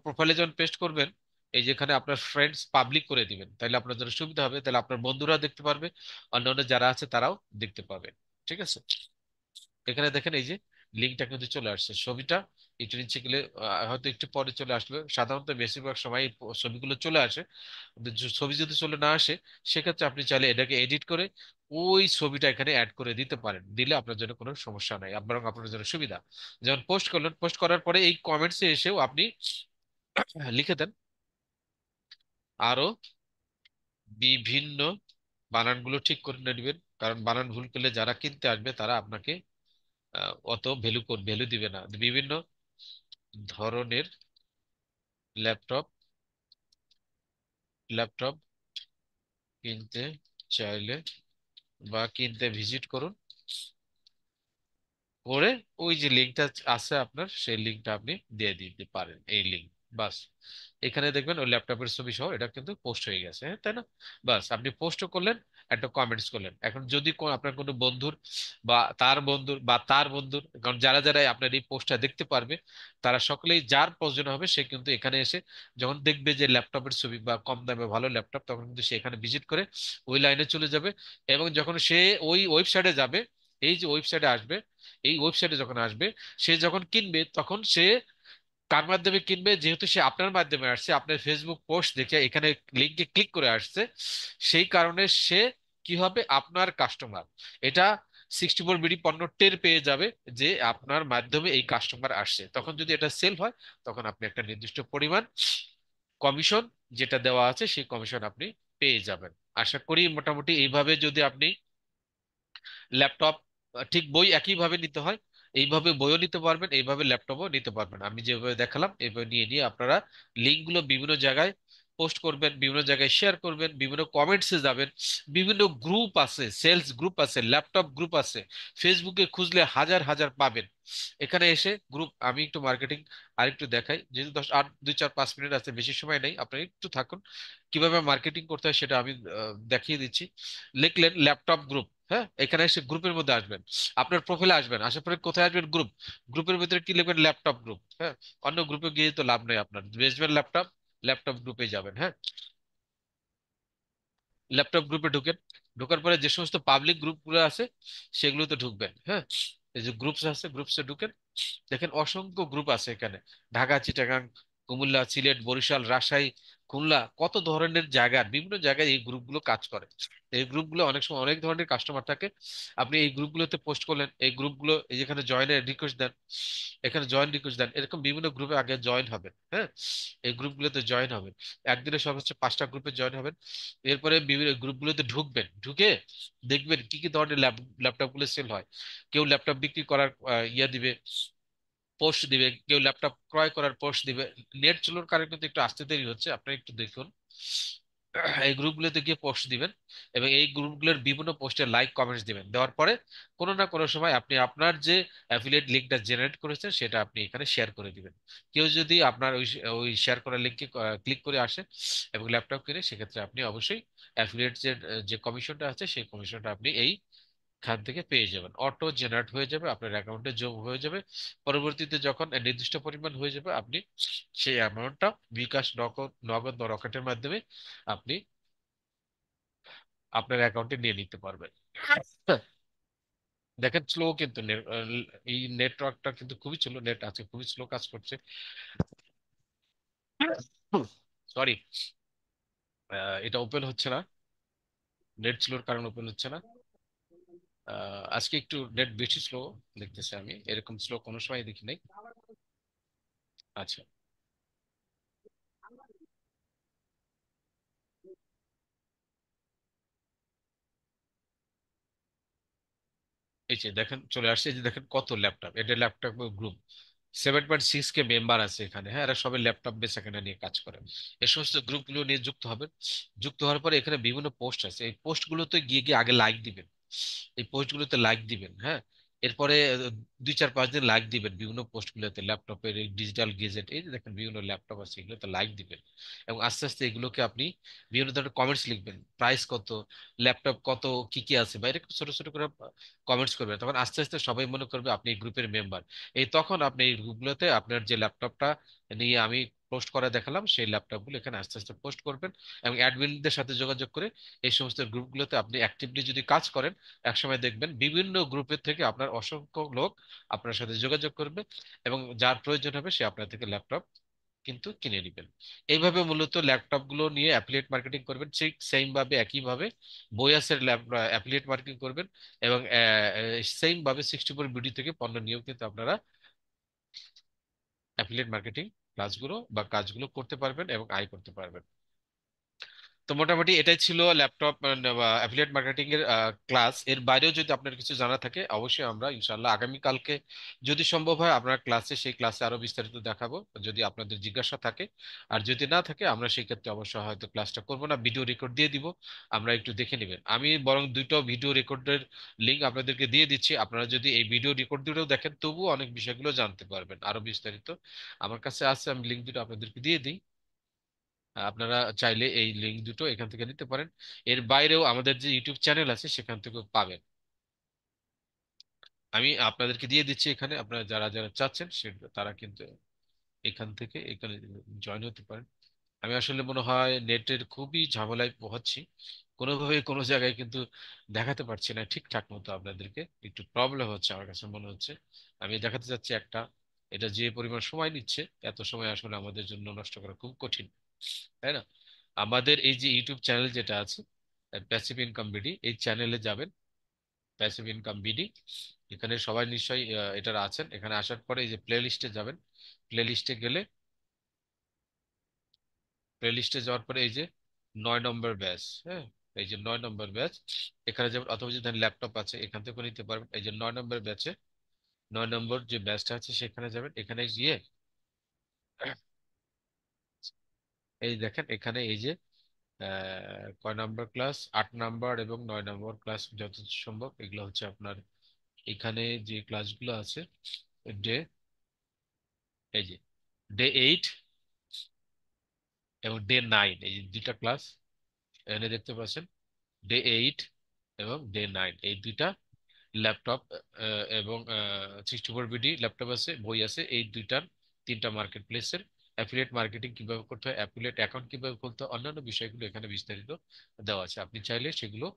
প্রোফাইলে যখন পেস্ট করবেন, এই যেখানে আপনার ফ্রেন্ডস পাবলিক করে দিবেন, তাহলে আপনার জন্য সুবিধা হবে, তাহলে আপনার বন্ধুরা দেখতে পারবে, অন্যান্য যারা আছে তারাও দেখতে পাবে। ঠিক আছে, এখানে দেখেন এই যে লিঙ্কটা কিন্তু চলে আসছে। ছবিটা একটু নিচে গেলে হয়তো একটু পরে চলে আসবে, সাধারণত বেশিরভাগ সময় ছবিগুলো চলে আসে। কিন্তু ছবি যদি চলে না আসে, সেক্ষেত্রে আপনি চাইলে এটাকে এডিট করে ওই ছবিটা এখানে অ্যাড করে দিতে পারেন, দিলে আপনার জন্য কোনো সমস্যা নাই, বরং আপনার জন্য সুবিধা। যেমন পোস্ট করলেন, পোস্ট করার পরে এই কমেন্টসে এসেও আপনি লিখে দেন আরো বিভিন্ন, বানানগুলো ঠিক করে নেবেন, কারণ বানান ভুল করলে যারা কিনতে আসবে তারা আপনাকে অত ভ্যালু দিবে না। বিভিন্ন ধরনের ল্যাপটপ ল্যাপটপ কিনতে চাইলে বা কিনতে ভিজিট করুন করে ওই যে লিঙ্কটা আছে আপনার, সেই লিঙ্কটা আপনি দিয়ে দিতে পারেন, এই লিঙ্ক। বাস, এখানে দেখবেন ওই ল্যাপটপের ছবি সহ এটা কিন্তু পোস্ট হয়ে গেছে, হ্যাঁ, তাই না? বাস, আপনি পোস্টও করলেন, একটা কমেন্টস করলেন। এখন যদি আপনার কোনো বন্ধুর বা তার বন্ধুর, কারণ যারা যারা আপনার এই পোস্টটা দেখতে পারবে, তারা সকলেই, যার প্রয়োজন হবে সে কিন্তু এখানে এসে যখন দেখবে যে ল্যাপটপের ছবি বা কম দামে ভালো ল্যাপটপ, তখন কিন্তু সে এখানে ভিজিট করে ওই লাইনে চলে যাবে। এবং যখন সে ওই ওয়েবসাইটে যাবে, এই যে ওয়েবসাইটে আসবে, এই ওয়েবসাইটে যখন আসবে, সে যখন কিনবে তখন সে কার মাধ্যমে কিনবে, যেহেতু সে আপনার মাধ্যমে আসছে, আপনার ফেসবুক পোস্ট দেখে এখানে লিঙ্কে ক্লিক করে আসছে, সেই কারণে সে কি হবে, আপনার কাস্টমার। এটা 64 বিডি পণ্য টের পেয়ে যাবে যে আপনার মাধ্যমে এই কাস্টমার আসছে। তখন যদি এটা সেল হয়, তখন আপনি একটা নির্দিষ্ট পরিমাণ কমিশন যেটা দেওয়া আছে সেই কমিশন আপনি পেয়ে যাবেন। আশা করি মোটামুটি এইভাবে যদি আপনি ল্যাপটপ, ঠিক বই একইভাবে নিতে হয়, এইভাবে বইও নিতে পারবেন, এইভাবে ল্যাপটপও নিতে পারবেন। আমি যেভাবে দেখালাম এইভাবে নিয়ে নিয়ে আপনারা লিঙ্কগুলো বিভিন্ন জায়গায় পোস্ট করবেন, বিভিন্ন জায়গায় শেয়ার করবেন, বিভিন্ন কমেন্টসে যাবেন, বিভিন্ন গ্রুপ আছে, সেলস গ্রুপ আছে, ল্যাপটপ গ্রুপ আছে, ফেসবুকে খুঁজলে হাজার হাজার পাবেন। এখানে এসে গ্রুপ, আমি একটু মার্কেটিং আরেকটু দেখাই, যেহেতু 2 4 5 মিনিট আছে, বেশি সময় নেই, আপনারা একটু থাকুন। কিভাবে মার্কেটিং করতে হয় সেটা আমি দেখিয়ে দিচ্ছি। লিখলেন ল্যাপটপ গ্রুপ, হ্যাঁ, এখানে এসে গ্রুপের মধ্যে আসবেন, আপনার প্রোফাইলে আসবেন, আসার পরে কোথায় আসবেন, গ্রুপ, গ্রুপের ভিতরে কি লিখবেন, ল্যাপটপ গ্রুপ, হ্যাঁ। অন্য গ্রুপে গিয়ে তো লাভ নেই, আপনার বেসবেন ল্যাপটপ, ল্যাপটপ গ্রুপে যাবেন, হ্যাঁ। ল্যাপটপ গ্রুপে ঢুকেন, ঢোকার পরে যে সমস্ত পাবলিক গ্রুপগুলো আছে সেগুলোতে ঢুকবেন, হ্যাঁ। এই যে গ্রুপস আছে, গ্রুপসে ঢুকেন, দেখেন অসংখ্য গ্রুপ আছে এখানে, ঢাকা, চিটাগাং, কুমিল্লা, সিলেট, বরিশাল, রাজশাহী, খুলনা, কত ধরনের জায়গার বিভিন্ন জায়গায় এই গ্রুপগুলো কাজ করে। এই গ্রুপগুলো অনেক সময় অনেক ধরনের কাস্টমার থাকে। আপনি এই গ্রুপগুলোতে পোস্ট করলেন, এই গ্রুপগুলো, এই যেখানে জয়েনের রিকোয়েস্ট দেন, এখানে জয়েন রিকোয়েস্ট দেন, এরকম বিভিন্ন গ্রুপে আগে জয়েন হবেন, হ্যাঁ। এই গ্রুপগুলোতে জয়েন হবেন, একদিনে সর্বোচ্চ 5টা গ্রুপে জয়েন হবেন। এরপরে বিভিন্ন গ্রুপগুলোতে ঢুকবেন, ঢুকে দেখবেন কি কি ধরনের ল্যাপটপ গুলো সেল হয়। কেউ ল্যাপটপ বিক্রি করার ইয়া দিবে, পোস্ট দিবে, কেউ ল্যাপটপ ক্রয় করার পোস্ট দিবে। নেট চলার কারণে কিন্তু একটু আসতে দেরি হচ্ছে, আপনারা একটু দেখুন। এই গ্রুপগুলোতে গিয়ে পোস্ট দিবেন, এবং এই গ্রুপগুলোর বিভিন্ন পোস্টে লাইক কমেন্টস দিবেন, দেওয়ার পরে কোনো না কোনো সময় আপনি আপনার যে অ্যাফিলিয়েট লিঙ্কটা জেনারেট করেছেন সেটা আপনি এখানে শেয়ার করে দিবেন। কেউ যদি আপনার ওই ওই শেয়ার করার লিঙ্কে ক্লিক করে আসে এবং ল্যাপটপ কিনে, সেক্ষেত্রে আপনি অবশ্যই অ্যাফিলিয়েট যে যে কমিশনটা আছে সেই কমিশনটা আপনি এই খান থেকে পেয়ে যাবেন, অটো জেনারেট হয়ে যাবে, আপনার অ্যাকাউন্টে যোগ হয়ে যাবে। পরবর্তীতে যখন নির্দিষ্ট পরিমাণ হয়ে যাবে, আপনি সেই অ্যামাউন্টটা বিকাশ, নগদ নগদ বা রকেটের মাধ্যমে আপনি আপনার অ্যাকাউন্টে নিয়ে নিতে পারবেন। দেখেন স্লো কিন্তু এই নেটওয়ার্কটা কিন্তু খুবই স্লো, নেট আছে খুবই স্লো কাজ করছে, সরি। এটা ওপেন হচ্ছে না, নেট স্লোর কারণে ওপেন হচ্ছে না। আজকে একটু নেট বেশি স্লো দেখতেছে, আমি এরকম স্লো কোনো সময় দেখি নাই। আচ্ছা, এই যে দেখেন চলে আসছে, এই যে দেখেন কত ল্যাপটপ, এটা ল্যাপটপ গ্রুপ, 7.6K মেম্বার আছে এখানে, হ্যাঁ, এরা সবাই ল্যাপটপ বেস এখানে নিয়ে কাজ করে। এই সমস্ত গ্রুপগুলো নিয়ে যুক্ত হবেন। যুক্ত হওয়ার পরে এখানে বিভিন্ন পোস্ট আছে, এই পোস্টগুলোতে গিয়ে গিয়ে আগে লাইক দিবেন, এই পোস্টগুলোতে লাইক দিবেন, হ্যাঁ। এরপরে 2 4 5 দিন লাইক দিবেন বিভিন্ন পোস্টগুলোতে, ল্যাপটপের এই ডিজিটাল গেজেট, এই যে দেখেন বিভিন্ন ল্যাপটপ আছে, এগুলোতে লাইক দিবেন। এবং আস্তে আস্তে এগুলোকে আপনি বিভিন্ন ধরনের কমেন্টস লিখবেন, প্রাইস কত, ল্যাপটপ কত, কি কি আছে, বা এরকম ছোট ছোট করে কমেন্টস করবেন। তখন আস্তে আস্তে সবাই মনে করবে আপনি এই গ্রুপের মেম্বার। এই তখন আপনি এই গ্রুপগুলোতে আপনার যে ল্যাপটপটা নিয়ে আমি পোস্ট করা দেখালাম, সেই ল্যাপটপগুলো এখানে আস্তে আস্তে পোস্ট করবেন এবং অ্যাডমিনদের সাথে যোগাযোগ করে এই সমস্ত গ্রুপগুলোতে আপনি অ্যাক্টিভলি যদি কাজ করেন, একসময় দেখবেন বিভিন্ন গ্রুপের থেকে আপনার অসংখ্য লোক আপনার সাথে যোগাযোগ করবে এবং যার প্রয়োজন হবে সে আপনার থেকে ল্যাপটপ কিন্তু কিনে নেবেন। এইভাবে মূলত ল্যাপটপ গুলো নিয়ে অ্যাফিলিয়েট মার্কেটিং করবেন, ঠিক সেম ভাবে একইভাবে বোয়াসের অ্যাফিলিয়েট মার্কেটিং করবেন এবং সেম ভাবে 64 বিডি থেকে পণ্য নিয়েও কিন্তু আপনারা অ্যাফিলিয়েট মার্কেটিং ক্লাসগুলো বা কাজগুলো করতে পারবেন এবং আয় করতে পারবেন। তো মোটামুটি এটাই ছিল ল্যাপটপ অ্যাফিলিয়েট মার্কেটিং এর ক্লাস। এর বাইরেও যদি আপনার কিছু জানা থাকে অবশ্যই আমরা ইনশাল্লাহ আগামীকালকে যদি সম্ভব হয় আপনার ক্লাসে, সেই ক্লাসে আরো বিস্তারিত দেখাবো যদি আপনাদের জিজ্ঞাসা থাকে। আর যদি না থাকে আমরা সেই ক্ষেত্রে অবশ্যই হয়তো ক্লাসটা করবো না, ভিডিও রেকর্ড দিয়ে দিব, আমরা একটু দেখে নেবেন। আমি বরং দুটো ভিডিও রেকর্ডের লিঙ্ক আপনাদেরকে দিয়ে দিচ্ছি, আপনারা যদি এই ভিডিও রেকর্ড দুটো দেখেন তবুও অনেক বিষয়গুলো জানতে পারবেন আরো বিস্তারিত। আমার কাছে আছে, আমি লিঙ্ক দুটো আপনাদেরকে দিয়ে দিই, আপনারা চাইলে এই লিঙ্ক দুটো এখান থেকে নিতে পারেন। এর বাইরেও আমাদের যে ইউটিউব চ্যানেল আছে সেখান থেকেও পাবেন। আমি আপনাদেরকে দিয়ে দিচ্ছি এখানে, আপনারা যারা যারা চাচ্ছেন তারা কিন্তু এখান থেকে এখানে জয়েন হতে পারেন। আমি আসলে মনে হয় নেটের খুবই ঝামেলায় পোহাচ্ছি, কোনোভাবে কোনো জায়গায় কিন্তু দেখাতে পারছি না ঠিকঠাক মতো আপনাদেরকে, একটু প্রবলেম হচ্ছে আমার কাছে মনে হচ্ছে। আমি দেখাতে চাচ্ছি একটা, এটা যে পরিমাণ সময় নিচ্ছে, এত সময় আসলে আমাদের জন্য নষ্ট করা খুব কঠিন, তাই না? আমাদের এই যে ইউটিউব চ্যানেল যেটা আছে প্যাসিভ ইনকাম বিডি, এই চ্যানেলে যাবেন, প্যাসিভ ইনকাম বিডি, এখানে সবাই নিশ্চয়ই এটা আছেন। এখানে আসার পরে এই যে প্লে লিস্টে যাবেন, প্লে লিস্টে গেলে প্লে লিস্টে যাওয়ার পরে এই যে 9 নম্বর ব্যাচ, হ্যাঁ, এই যে 9 নম্বর ব্যাচ, এখানে যাবেন, অথবা যদি ল্যাপটপ আছে এখান থেকে নিতে পারবেন। এই যে 9 নম্বর ব্যাচে 9 নম্বর যে ব্যাচটা আছে সেখানে যাবেন, এখানে গিয়ে এই দেখেন এখানে এই যে কয় নাম্বার ক্লাস, 8 নাম্বার এবং 9 নম্বর ক্লাস যত সম্ভব এগুলো হচ্ছে আপনার এখানে যে ক্লাসগুলো আছে ডে, এই যে ডে 8 এবং ডে 9, এই যে দুইটা ক্লাস এখানে দেখতে পাচ্ছেন, ডে 8 এবং ডে 9, এই দুইটা ল্যাপটপ এবং 64 বিডি ল্যাপটপ আছে, বই আছে, এই দুইটার তিনটা মার্কেট প্লেসের অ্যাফিলিয়েট মার্কেটিং কিভাবে করতে হয়, অ্যাফিলিয়েট অ্যাকাউন্ট কিভাবে খুলতে হয়, অন্যান্য বিষয়গুলো এখানে বিস্তারিত দেওয়া আছে। আপনি চাইলে সেগুলো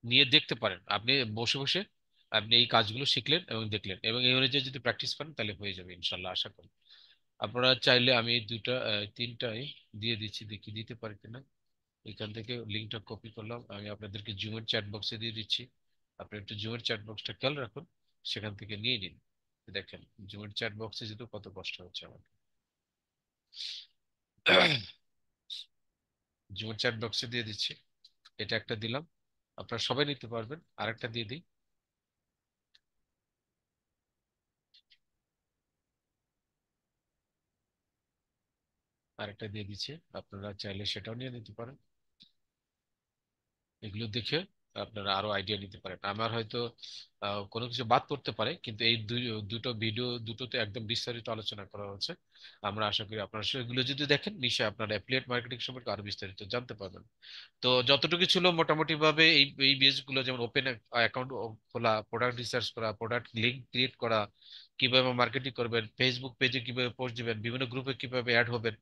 নিয়ে দেখতে পারেন। আপনি বসে বসে আপনি এই কাজগুলো শিখলেন এবং দেখলেন এবং এই অনুযায়ী যদি প্র্যাকটিস করেন তাহলে হয়ে যাবে ইনশাল্লাহ, আশা করি। আপনারা চাইলে আমি এই দুইটা তিনটাই দিয়ে দিচ্ছি, দেখি দিতে পারি কিনা। এখান থেকে লিঙ্কটা কপি করলাম, আমি আপনাদেরকে জুমের চ্যাট বক্সে দিয়ে দিচ্ছি। আপনি একটু জুমের চ্যাট বক্সটা খেয়াল রাখুন, সেখান থেকে নিয়ে নিন। দেখেন জুমের চ্যাট বক্সে যেতে কত কষ্ট হচ্ছে আমার। জুমের চ্যাট বক্সে দিয়ে দিচ্ছি, এটা একটা দিলাম, আপনারা সবাই নিতে পারবেন। আরেকটা দিয়ে দিই, আরেকটা দিয়ে দিচ্ছি, আপনারা চাইলে সেটাও নিয়ে নিতে পারেন। এগুলো দেখে আপনারা আরো আইডিয়া নিতে পারেন। আমার হয়তো কোনো কিছু বাদ পড়তে পারে, কিন্তু এই দুটো ভিডিও দুটোতে একদম বিস্তারিত আলোচনা করা হচ্ছে। আমরা আশা করি আপনারা সেগুলো যদি দেখেন নিশ্চয়ই আপনারা অ্যাফিলিয়েট মার্কেটিং সম্পর্কে আরো বিস্তারিত জানতে পারবেন। তো যতটুকু ছিল মোটামুটি ভাবে এই এই বেস গুলো, যেমন ওপেন অ্যাকাউন্ট খোলা, প্রোডাক্ট রিসার্চ করা, প্রোডাক্ট লিঙ্ক ক্রিয়েট করা, কিভাবে মার্কেটিং করবেন, ফেসবুক পেজে কিভাবে পোস্ট দিবেন, বিভিন্ন গ্রুপে কিভাবে অ্যাড হবেন,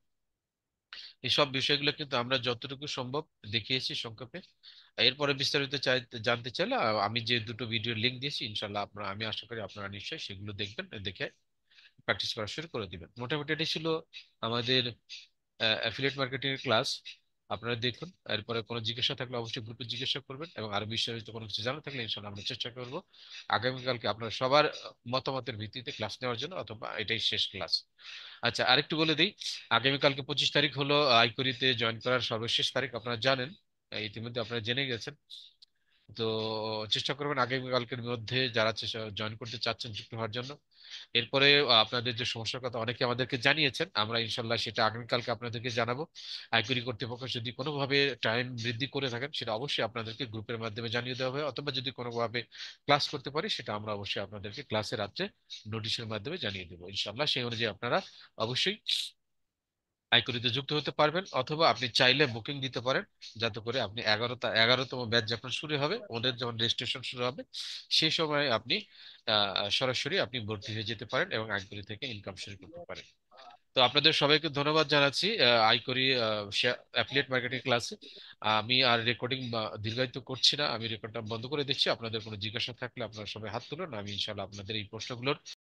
এইসব বিষয়গুলো কিন্তু আমরা যতটুকু সম্ভব দেখিয়েছি সংক্ষেপে। এরপরে বিস্তারিত জানতে চাইলে আমি যে দুটো ভিডিও লিংক দিয়েছি ইনশাল্লাহ আপনারা, আমি আশা করি আপনারা নিশ্চয়ই সেগুলো দেখবেন, দেখে প্র্যাকটিস করা শুরু করে দিবেন। মোটামুটি এটাই ছিল আমাদের অ্যাফিলিয়েট মার্কেটিং এর ক্লাস। আপনারা দেখুন, এরপরে কোনো জিজ্ঞাসা থাকলে অবশ্যই গ্রুপে জিজ্ঞাসা করবেন এবং আরো বিস্তারিত কোনো কিছু জানা থাকলে ইনশাল্লাহ আমরা চেষ্টা করব আগামীকালকে আপনার সবার মতামতের ভিত্তিতে ক্লাস নেওয়ার জন্য, অথবা এটাই শেষ ক্লাস। আচ্ছা আরেকটু বলে দিই, আগামীকালকে 25 তারিখ হলো আইকরিতে জয়েন করার সর্বশেষ তারিখ, আপনারা জানেন, ইতিমধ্যে আপনারা জেনে গেছেন। তো চেষ্টা করবেন আগামীকালকের মধ্যে যারা জয়েন করতে চাচ্ছেন যুক্ত হওয়ার জন্য। এরপরে আপনাদের যে সমস্যার কথা অনেকে আমাদেরকে জানিয়েছেন, আমরা ইনশাল্লাহ সেটা আগামীকালকে আপনাদেরকে জানাবো। আইকিউরি কর্তৃপক্ষ যদি কোনোভাবে টাইম বৃদ্ধি করে থাকেন সেটা অবশ্যই আপনাদেরকে গ্রুপের মাধ্যমে জানিয়ে দেওয়া হবে, অথবা যদি কোনোভাবে ক্লাস করতে পারি সেটা আমরা অবশ্যই আপনাদেরকে ক্লাসে রাত্রে নোটিশের মাধ্যমে জানিয়ে দেবো ইনশাল্লাহ। সেই অনুযায়ী আপনারা অবশ্যই আইকরিতে যুক্ত হতে পারবেন, অথবা আপনি চাইলে বুকিং দিতে পারেন, যাতে করে আপনি 11তম ব্যাচ যখন শুরু হবে, ওদের যখন রেজিস্ট্রেশন শুরু হবে, সেই সময় আপনি সরাসরি আপনি ভর্তি হয়ে যেতে পারেন এবং আইকরি থেকে ইনকাম শুরু করতে পারেন। তো আপনাদের সবাইকে ধন্যবাদ জানাচ্ছি আইকরি অ্যাফিলিয়েট মার্কেটিং ক্লাসে। আমি আর রেকর্ডিং দীর্ঘায়িত করছি না, আমি রেকর্ডটা বন্ধ করে দিচ্ছি। আপনাদের কোনো জিজ্ঞাসা থাকলে আপনারা সবাই হাত তুলুন, আমি ইনশাল্লাহ আপনাদের এই প্রশ্নগুলোর